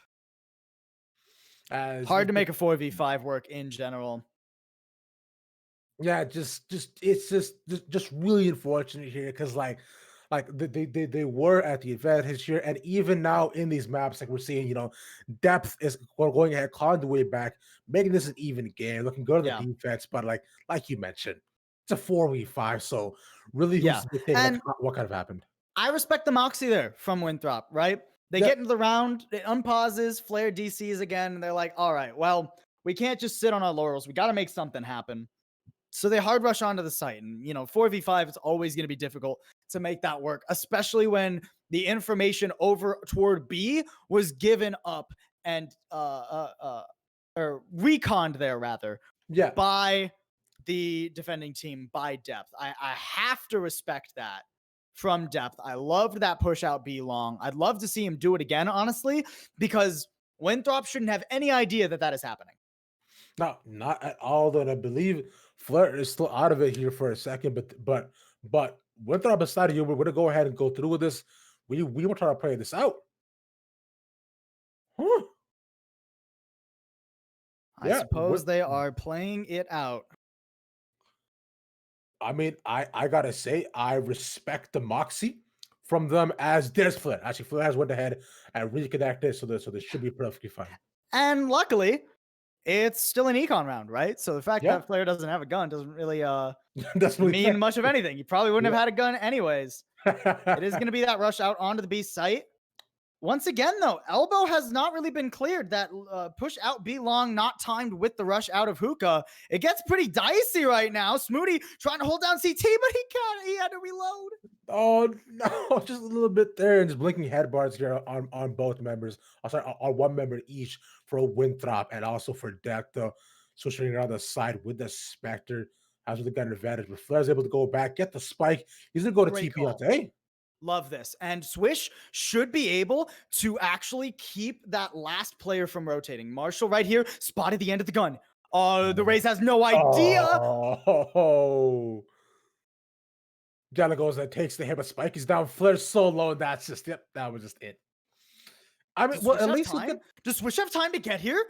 Hard to make a 4v5 work in general. Yeah, it's just really unfortunate here because like they were at the advantage here, and even now in these maps, like we're seeing, depth is going ahead, clawing the way back, making this an even game, looking good on the defense. But like you mentioned, it's a 4v5, so really, who's dictating what kind of happened? I respect the moxie there from Winthrop, right? They get into the round, it unpauses, Flair DCs again, and they're like, all right, well, we can't just sit on our laurels. We got to make something happen. So they hard rush onto the site, and 4v5, it's always going to be difficult to make that work, especially when the information over toward B was given up and or reconned there rather by the defending team by depth. I have to respect that from depth. I loved that push out B long. I'd love to see him do it again, honestly, because Winthrop shouldn't have any idea that is happening. No, not at all. Though, and I believe Flair is still out of it here for a second, but Winthrop decided we're going to go ahead and go through with this. We will try to play this out. Huh? I suppose they are playing it out. I mean, I gotta say, I respect the moxie from them as there's Flair. Actually, Flair has went ahead and reconnected, so this should be perfectly fine. And luckily, it's still an econ round, right? So the fact that Flair doesn't have a gun doesn't really mean much of anything. You probably wouldn't have had a gun anyways. It is going to be that rush out onto the B site. Once again, though, elbow has not really been cleared. That push out B long, not timed with the rush out of Hookah. It gets pretty dicey right now. Smoody trying to hold down CT, but he can't. He had to reload. Oh no, just a little bit there, and just blinking head bars here on both members. I'm sorry, on one member each for Winthrop and also for Decto. Switching around the side with the Spectre has really got an advantage, but Flair's able to go back, get the spike. He's gonna go to Great TP call. out there. Hey, Love this. And Swish should be able to actually keep that last player from rotating. Marshall right here, spotted the end of the gun. The Rays has no idea. oh, Jella goes and takes the hit, but Spike is down. Flair's so low. That's just it. That was just it. I mean, Does well, Swish at have least he'll time? get. Does Swish have time to get here?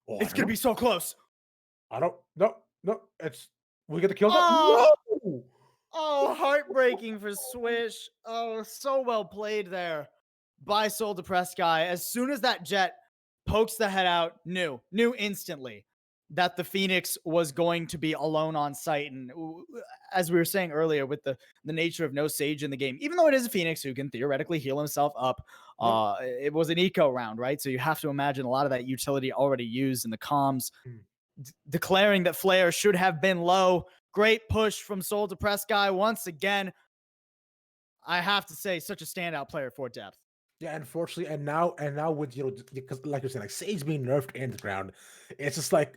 Oh, It's going to be so close. I don't. No, no. It's we get the kill. Oh, No. oh, heartbreaking for Swish. Oh, so well played there by Soul Depressed Guy. As soon as that jet pokes the head out, knew instantly that the Phoenix was going to be alone on site. And as we were saying earlier, with the nature of no Sage in the game, even though it is a Phoenix who can theoretically heal himself up, it was an eco round, right? So you have to imagine a lot of that utility already used in the comms. Declaring that Flair should have been low. Great push from Soul Depressed Guy once again. I have to say, such a standout player for depth. Yeah, unfortunately, and now with because like you said, like Sage being nerfed in the ground, it's like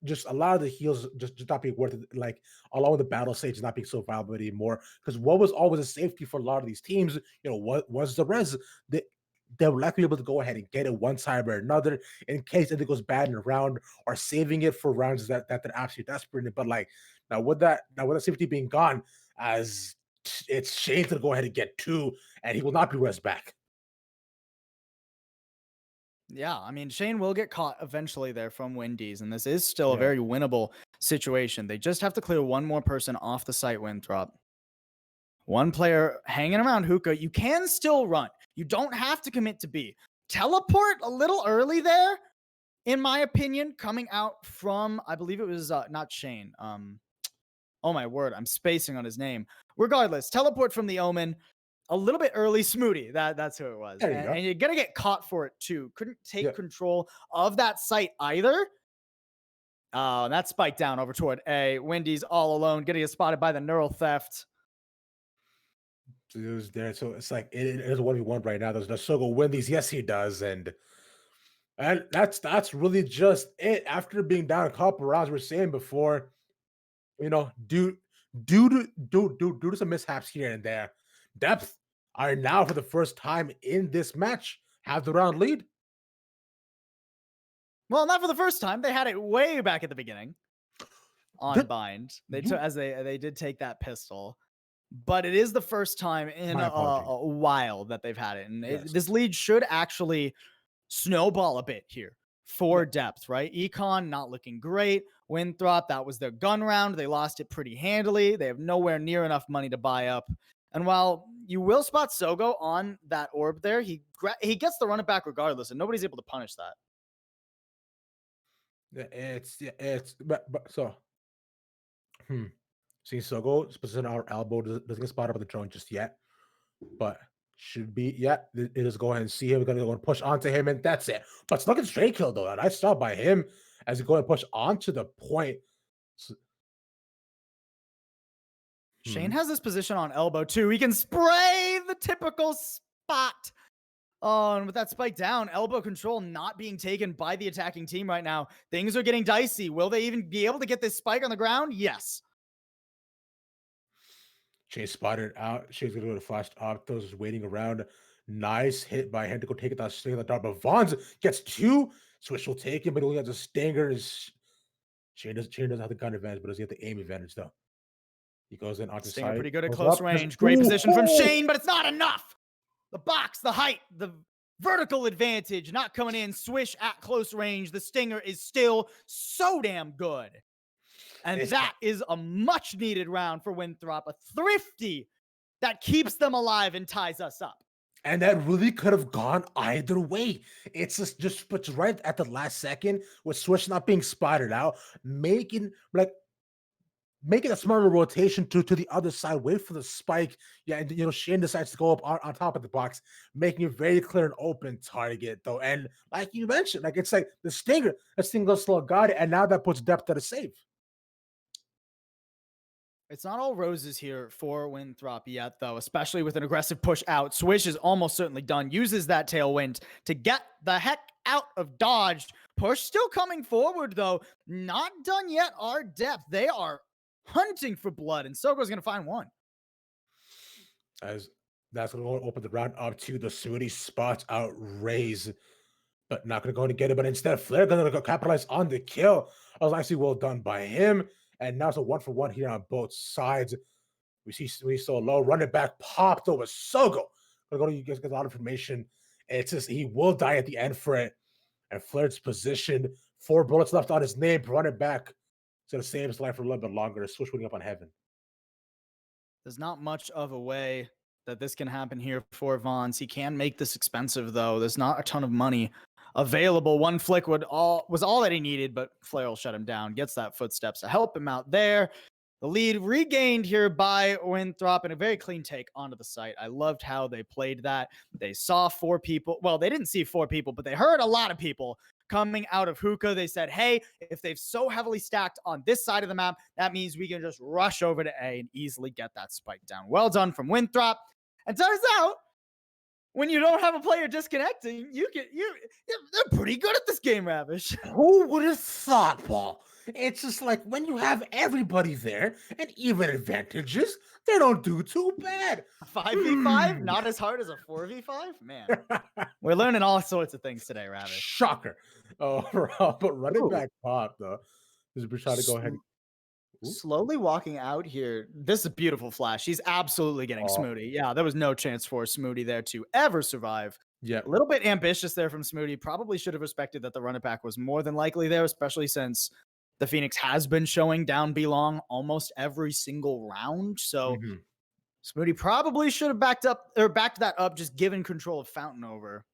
just a lot of the heals just not being worth it. Like along with the battle Sage not being so valuable anymore. Because what was always a safety for a lot of these teams, what was the res? They were likely able to go ahead and get it one time or another in case it goes bad in a round, or saving it for rounds that they're absolutely desperate in. But like now with that safety being gone, as it's Shane's gonna go ahead and get two, and he will not be res back. Yeah, I mean, Shane will get caught eventually there from Wendy's, and this is still a Yeah. very winnable situation. They just have to clear one more person off the site, Winthrop. One player hanging around Hookah. You can still run. You don't have to commit to B. Teleport a little early there, in my opinion, coming out from, I believe it was not Shane. Oh my word, I'm spacing on his name. Regardless, teleport from the Omen a little bit early. Smoody, that's who it was. There you And, go. and you're gonna get caught for it too. Couldn't take Yeah. control of that site either. That spiked down over toward A. Wendy's all alone, getting spotted by the neural theft. So it was there. So it's like it is a 1v1 right now. Does Sogo win these? Yes, he does. And that's really just it. After being down a couple rounds, we are saying before, due to some mishaps here and there, depth are now for the first time in this match have the round lead. Well, not for the first time. They had it way back at the beginning on Th- bind. They you- took as they did take that pistol, but it is the first time in My a, apology. a while that they've had it, and Yes. this lead should actually snowball a bit here for depth, right? Econ not looking great. Winthrop, that was their gun round. They lost it pretty handily. They have nowhere near enough money to buy up. And while you will spot Sogo on that orb there, he gets the run it back regardless, and nobody's able to punish that. It's but so see Sogo is positioned on our elbow, doesn't get spotted by the drone just yet, but should be it is go ahead and see him. We're gonna go and push onto him, and that's it. But it's looking straight kill though. A nice job by him as he go and push onto the point. Shane has this position on elbow too. He can spray the typical spot. Oh, and with that spike down, elbow control not being taken by the attacking team right now. Things are getting dicey. Will they even be able to get this spike on the ground? Yes. Shane spotted out. Shane's gonna go to flash up. Those is waiting around. Nice hit by him to go take it that stick the dart. But Vons gets two. Swish will take him, but he only has a stinger. Shane doesn't have the gun advantage, but does he have the aim advantage though? He goes in onto Stinger side. pretty good at Goes close up, range. Great position from Shane, but it's not enough. The box, the height, the vertical advantage not coming in. Swish at close range. The Stinger is still so damn good. And that is a much needed round for Winthrop. A thrifty that keeps them alive and ties us up. And that really could have gone either way. It's just puts right at the last second with Swish not being spotted out, making like making a smarter rotation to the other side, wait for the spike. Yeah, and Shane decides to go up on top of the box, making it very clear and open target though. And like you mentioned, like it's like the stinger, that thing goes slow, got it, and now that puts depth at a save. It's not all roses here for Winthrop yet, though, especially with an aggressive push out. Swish is almost certainly done. Uses that tailwind to get the heck out of dodge. Push still coming forward, though. Not done yet. Our depth. They are hunting for blood, and Soko's going to find one. As that's going to open the round up to the Sudi spots out Raze, but not going to go and get it. But instead, Flair going to go capitalize on the kill. That was actually well done by him. And now it's a 1-for-1 here on both sides. We saw low run it back, popped over Sogo. Gonna go to you guys get a lot of information. It's just he will die at the end for it. And Flair's position, 4 bullets left on his name, run it back. He's gonna save his life for a little bit longer. Switch winning up on heaven. There's not much of a way that this can happen here for Vons. He can make this expensive, though. There's not a ton of money available. One flick was all that he needed, but Flair will shut him down. Gets that footsteps to help him out there. The lead regained here by Winthrop and a very clean take onto the site. I loved how they played that. They saw 4 people. Well, they didn't see 4 people, but they heard a lot of people coming out of hookah. They said, hey, if they've so heavily stacked on this side of the map, that means we can just rush over to A and easily get that spike down. Well done from Winthrop. And turns out, when you don't have a player disconnecting, they're pretty good at this game, Ravish. Who would have thought, Paul? It's just like when you have everybody there and even advantages, they don't do too bad. 5v5, not as hard as a 4v5? Man, we're learning all sorts of things today, Ravish. Shocker. Oh, but running back pop, though. Is trying to go ahead. Slowly walking out here. This is a beautiful flash. He's absolutely getting Smooty. Yeah, there was no chance for Smooty there to ever survive. Yeah. A little bit ambitious there from Smooty. Probably should have respected that the run it back was more than likely there, especially since the Phoenix has been showing down B long almost every single round. So Smooty probably should have backed that up, just given control of Fountain over.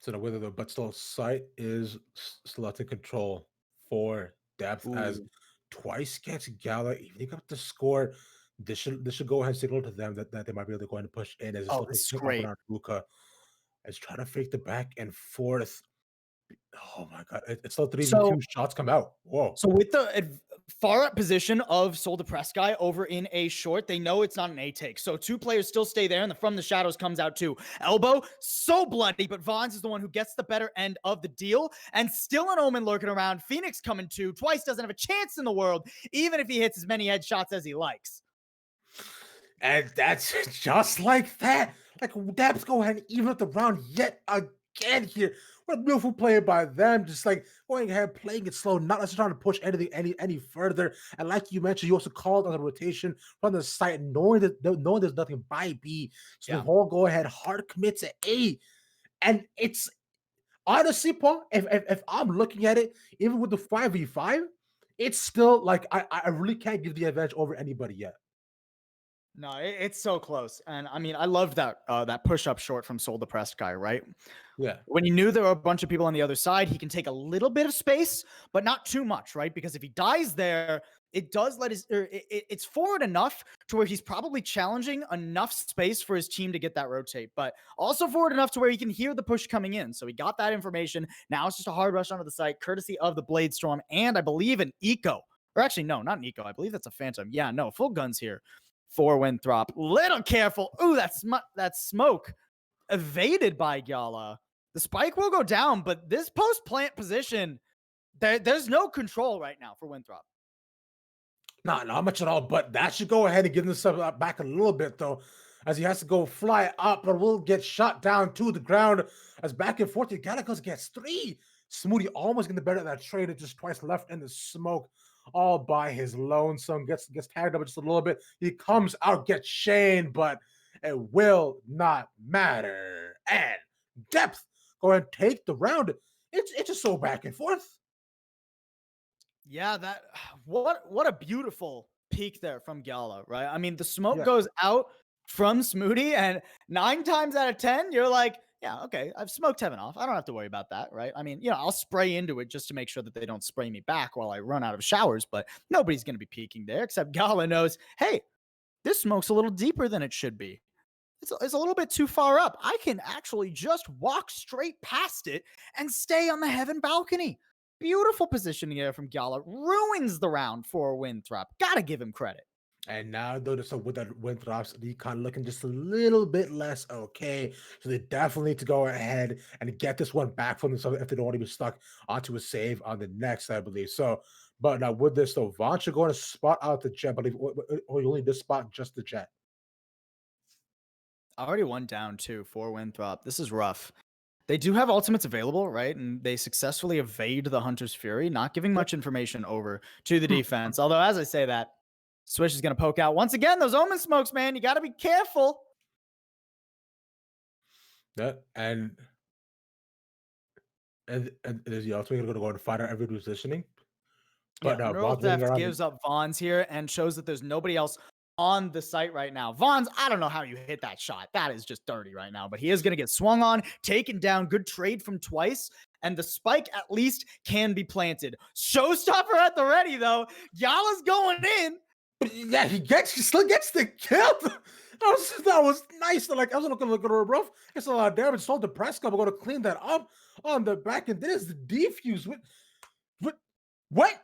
So the whether the but still sight is selecting control for depth as twice gets Gala evening up the score. This should go ahead and signal to them that they might be able to go ahead and push in as it's great. Ruka is trying to fake the back and forth. Oh my god, it's still 3v2 shots come out. Whoa. So with the far up position of Soul Depressed guy over in A short, they know it's not an A take. So 2 players still stay there, and from the shadows comes out too. Elbow, so bloody, but Vons is the one who gets the better end of the deal. And still an Omen lurking around. Phoenix coming too. Twice doesn't have a chance in the world, even if he hits as many headshots as he likes. And that's just like that. Like, Daps go ahead and even up the round yet again here. What a beautiful play by them. Just like going ahead, playing it slow, not necessarily trying to push anything any further. And like you mentioned, you also called on the rotation from the site, knowing there's nothing by B. So the whole go ahead, hard commit to A. And it's honestly, Paul, if I'm looking at it, even with the 5v5, it's still like I really can't give the advantage over anybody yet. No, it's so close. And I mean, I loved that push up short from Soul Depressed guy, right? Yeah. When he knew there were a bunch of people on the other side, he can take a little bit of space, but not too much, right? Because if he dies there, it does let it's forward enough to where he's probably challenging enough space for his team to get that rotate, but also forward enough to where he can hear the push coming in. So he got that information. Now it's just a hard rush onto the site, courtesy of the Blade Storm and I believe an Eco. Or actually, no, not an Eco. I believe that's a Phantom. Yeah, no, full guns here for Winthrop. Little careful. Ooh, that smoke evaded by Gala. The spike will go down, but this post-plant position, there's no control right now for Winthrop. Not much at all, but that should go ahead and give himself back a little bit, though, as he has to go fly up, but will get shot down to the ground as back and forth. Galacos gets 3. Smoothie almost getting the better of that trade. It just twice left in the smoke, all by his lonesome. Gets tagged up just a little bit. He comes out, gets Shane, but it will not matter. And depth go ahead and take the round. It's just so back and forth. Yeah, what a beautiful peek there from Gala, right? I mean, the smoke goes out from Smoothie, and 9 times out of 10, you're like, Yeah, okay. I've smoked heaven off. I don't have to worry about that, right? I mean, I'll spray into it just to make sure that they don't spray me back while I run out of showers, but nobody's going to be peeking there except Gala knows, hey, this smoke's a little deeper than it should be. It's a little bit too far up. I can actually just walk straight past it and stay on the heaven balcony. Beautiful positioning there from Gala. Ruins the round for Winthrop. Gotta give him credit. And now notice with that Winthrop's recon looking just a little bit less okay. So they definitely need to go ahead and get this one back from themselves if they don't want to be stuck onto a save on the next, I believe. So, but now with this though, Vaughn should go and spot out the jet, I believe, or you only just spot just the jet. Already one down too for Winthrop. This is rough. They do have ultimates available, right? And they successfully evade the Hunter's Fury, not giving much information over to the defense. Although, as I say that, Swish is going to poke out. Once again, those Omen smokes, man. You got to be careful. Yeah, and is the ultimate going to go and find out every positioning? But Yeah, now Neural Vaughn's running Theft around. gives up Vaughn's here and shows that there's nobody else on the site right now. Vaughn's, I don't know how you hit that shot. That is just dirty right now, but he is going to get swung on, taken down. Good trade from Twice. And the spike at least can be planted. Showstopper at the ready, though. Yala's going in. Yeah, he still gets the kill. That was nice. Like I was looking at her rough. It's a lot of damage. So the press club are going to clean that up on the back, and there's the defuse. What? What?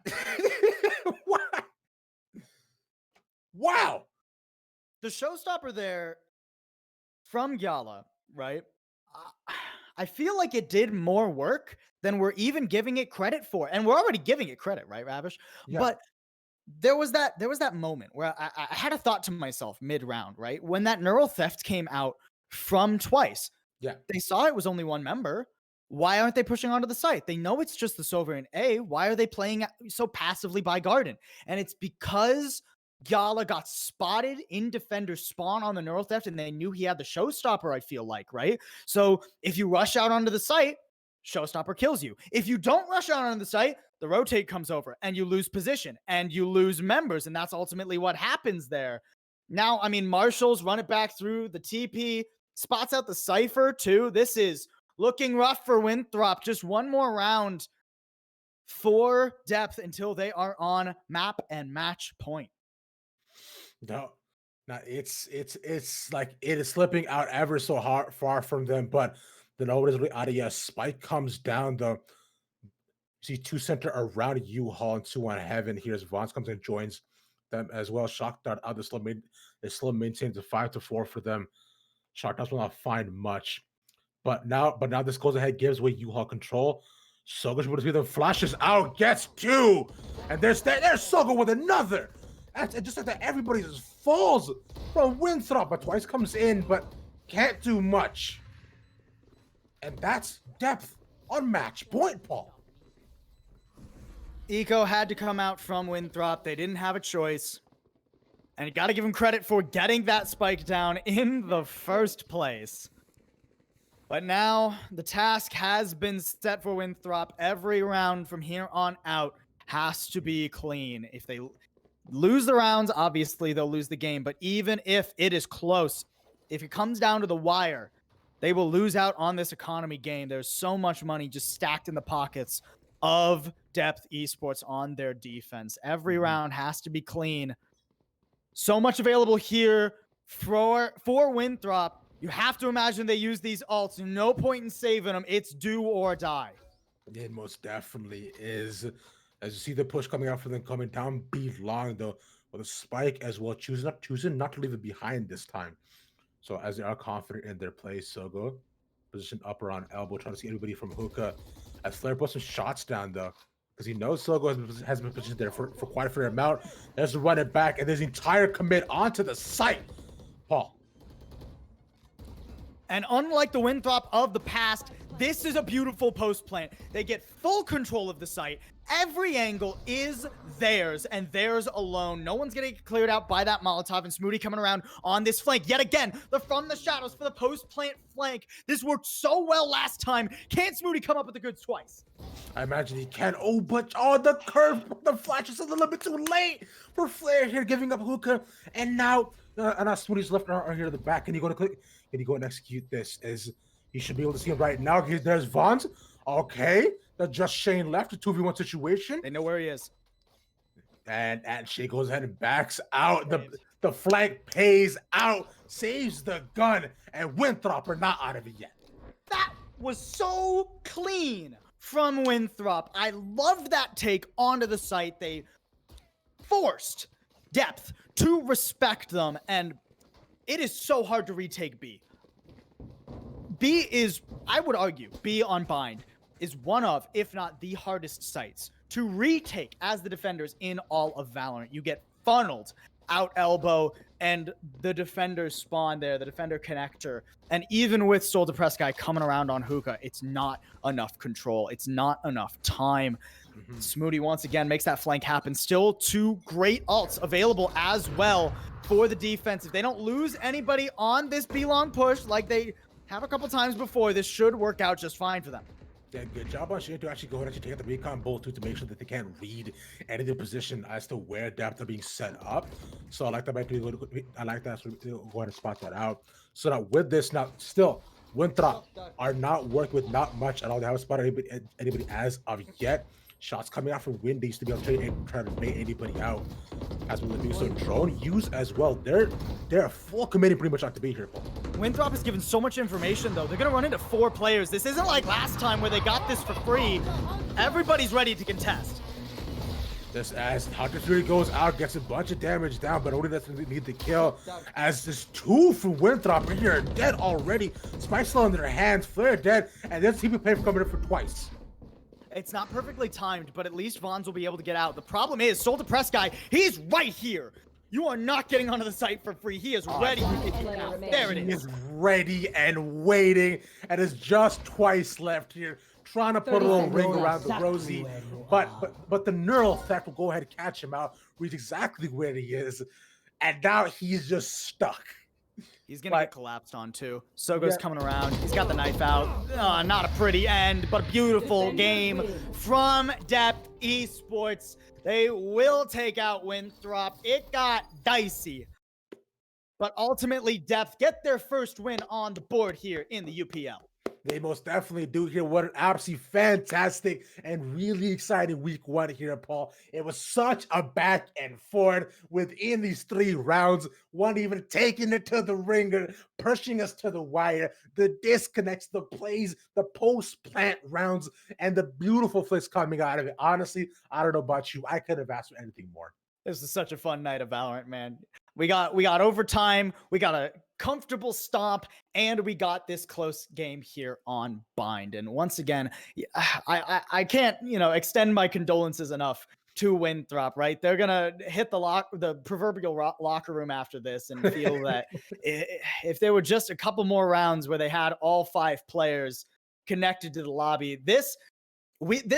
Wow. The showstopper there from Yala, right? I feel like it did more work than we're even giving it credit for, and we're already giving it credit, right, Ravish? Yeah. But there was that moment where I had a thought to myself mid round, right? When that neural theft came out from Twice. Yeah. They saw it was only one member. Why aren't they pushing onto the site? They know it's just the Sovereign A. Why are they playing so passively by Garden? And it's because Gala got spotted in defender spawn on the neural theft and they knew he had the showstopper, I feel like, right? So if you rush out onto the site, showstopper kills you. If you don't rush out onto the site, the rotate comes over and you lose position and you lose members. And that's ultimately what happens there. Now, I mean, Marshall's run it back through the TP, spots out the Cypher too. This is looking rough for Winthrop. Just one more round for depth until they are on map and match point. No, it's like it is slipping out ever so far from them, but the nobody's really out of yet. Spike comes down the see two center around U-Haul and two on heaven. Here's Vance comes and joins them as well. Shock dart out the slow maintains a 5-4 for them. Shock darts will not find much. But now this goes ahead, gives away U-Haul control. Soga's able to see them flashes out, gets two, and there's Soga with another. That's just like that. Everybody just falls from Winthrop, but Twice comes in, but can't do much. And that's depth on match point, Paul. Eco had to come out from Winthrop. They didn't have a choice. And you got to give him credit for getting that spike down in the first place. But now the task has been set for Winthrop. Every round from here on out has to be clean. If they lose the rounds, obviously they'll lose the game. But even if it is close, if it comes down to the wire, they will lose out on this economy game. There's so much money just stacked in the pockets of Depth Esports on their defense. Every round has to be clean. So much available here for Winthrop. You have to imagine they use these ults. No point in saving them. It's do or die. It most definitely is. As you see the push coming out for them coming down, be long though, with a spike as well, choosing not to leave it behind this time. So as they are confident in their play, Sogo position up around elbow, trying to see anybody from hookah. As Flair puts some shots down though, because he knows Sogo has been positioned there for quite a fair amount. There's to run it back, and there's the entire commit onto the site. Paul. And unlike the Winthrop of the past, this is a beautiful post plant. They get full control of the site. Every angle is theirs and theirs alone. No one's gonna get cleared out by that Molotov, and Smoody coming around on this flank. Yet again, the from the shadows for the post plant flank. This worked so well last time. Can't Smoody come up with the goods twice? I imagine he can. Oh, but the curve, the flash is a little bit too late for Flair here, giving up hookah. And now Smoody's left are here to the back. Can you go and execute this? As You should be able to see him right now. There's Vons. Okay. That's just Shane left. A 2v1 situation. They know where he is. And she goes ahead and backs out. Great. The flank pays out, saves the gun, and Winthrop are not out of it yet. That was so clean from Winthrop. I loved that take onto the site. They forced Depth to respect them, and it is so hard to retake B. B is, I would argue, B on Bind is one of, if not the hardest sites to retake as the defenders in all of Valorant. You get funneled out elbow, and the defenders spawn there, the defender connector. And even with Soul Depressed Guy coming around on Hookah, it's not enough control. It's not enough time. Smooty once again makes that flank happen. Still two great ults available as well for the defense. If they don't lose anybody on this B-long push like they have a couple times before, this should work out just fine for them. Yeah, good job on Shane to actually go ahead and take the recon bolt too, to make sure that they can't read any of the position as to where Depth are being set up. So I like that. I like that. So go ahead and spot that out. So now with this, now still Winthrop are not working with not much at all. They haven't spotted anybody as of yet. Shots coming out from Windies to be able to try to bait anybody out as well. Do so. Drone use as well. They're full committed pretty much out to be here, Paul. Winthrop has given so much information, though. They're going to run into 4 players. This isn't like last time where they got this for free. Everybody's ready to contest. This as Hunter Fury goes out, gets a bunch of damage down, but only doesn't need the kill. As this 2 from Winthrop here, dead already. Spike still in their hands, Flare dead, and then TP play coming in for twice. It's not perfectly timed, but at least Vons will be able to get out. The problem is, Soul Depressed Guy, he's right here. You are not getting onto the site for free. He is ready to get you out. There it is. He is ready and waiting, and it's just twice left here, trying to put a little ring around the rosy. But the neural effect will go ahead and catch him out, reach exactly where he is, and now he's just stuck. He's going to get collapsed on, too. Sogo's coming around. He's got the knife out. Not a pretty end, but a beautiful game from Depth Esports. They will take out Winthrop. It got dicey. But ultimately, Depth get their first win on the board here in the UPL. They most definitely do here. What an absolutely fantastic and really exciting week 1 here, Paul. It was such a back and forth within these 3 rounds. One even taking it to the ringer, pushing us to the wire, the disconnects, the plays, the post-plant rounds, and the beautiful flicks coming out of it. Honestly, I don't know about you. I could have asked for anything more. This is such a fun night of Valorant, man. We got overtime, we got a comfortable stomp, and we got this close game here on Bind. And once again, I can't, extend my condolences enough to Winthrop, right? They're gonna hit the proverbial locker room after this and feel that if there were just a couple more rounds where they had all 5 players connected to the lobby, this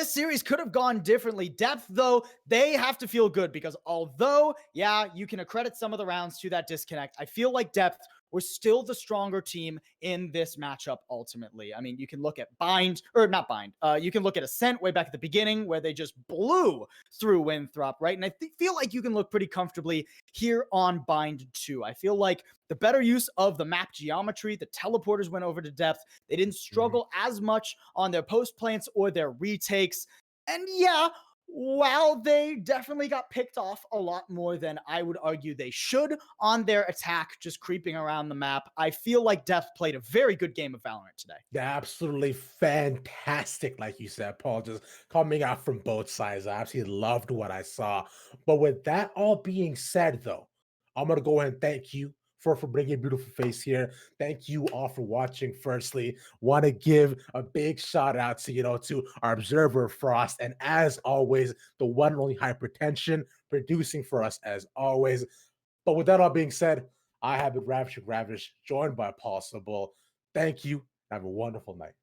series could have gone differently. Depth, though, they have to feel good because although, yeah, you can accredit some of the rounds to that disconnect, I feel like Depth were still the stronger team in this matchup ultimately. I mean, you can look at you can look at Ascent way back at the beginning where they just blew through Winthrop, right? And I feel like you can look pretty comfortably here on Bind too. I feel like the better use of the map geometry, the teleporters went over to Depth. They didn't struggle as much on their post plants or their retakes. And yeah, while they definitely got picked off a lot more than I would argue they should on their attack, just creeping around the map, I feel like Depth played a very good game of Valorant today. Absolutely fantastic, like you said, Paul, just coming out from both sides. I absolutely loved what I saw. But with that all being said, though, I'm going to go ahead and thank you for bringing a beautiful face here. Thank you all for watching. Firstly, want to give a big shout out to, to our observer Frost. And as always, the one and only Hypertension producing for us as always. But with that all being said, I have been Ravish, joined by Paul Sabol. Thank you. Have a wonderful night.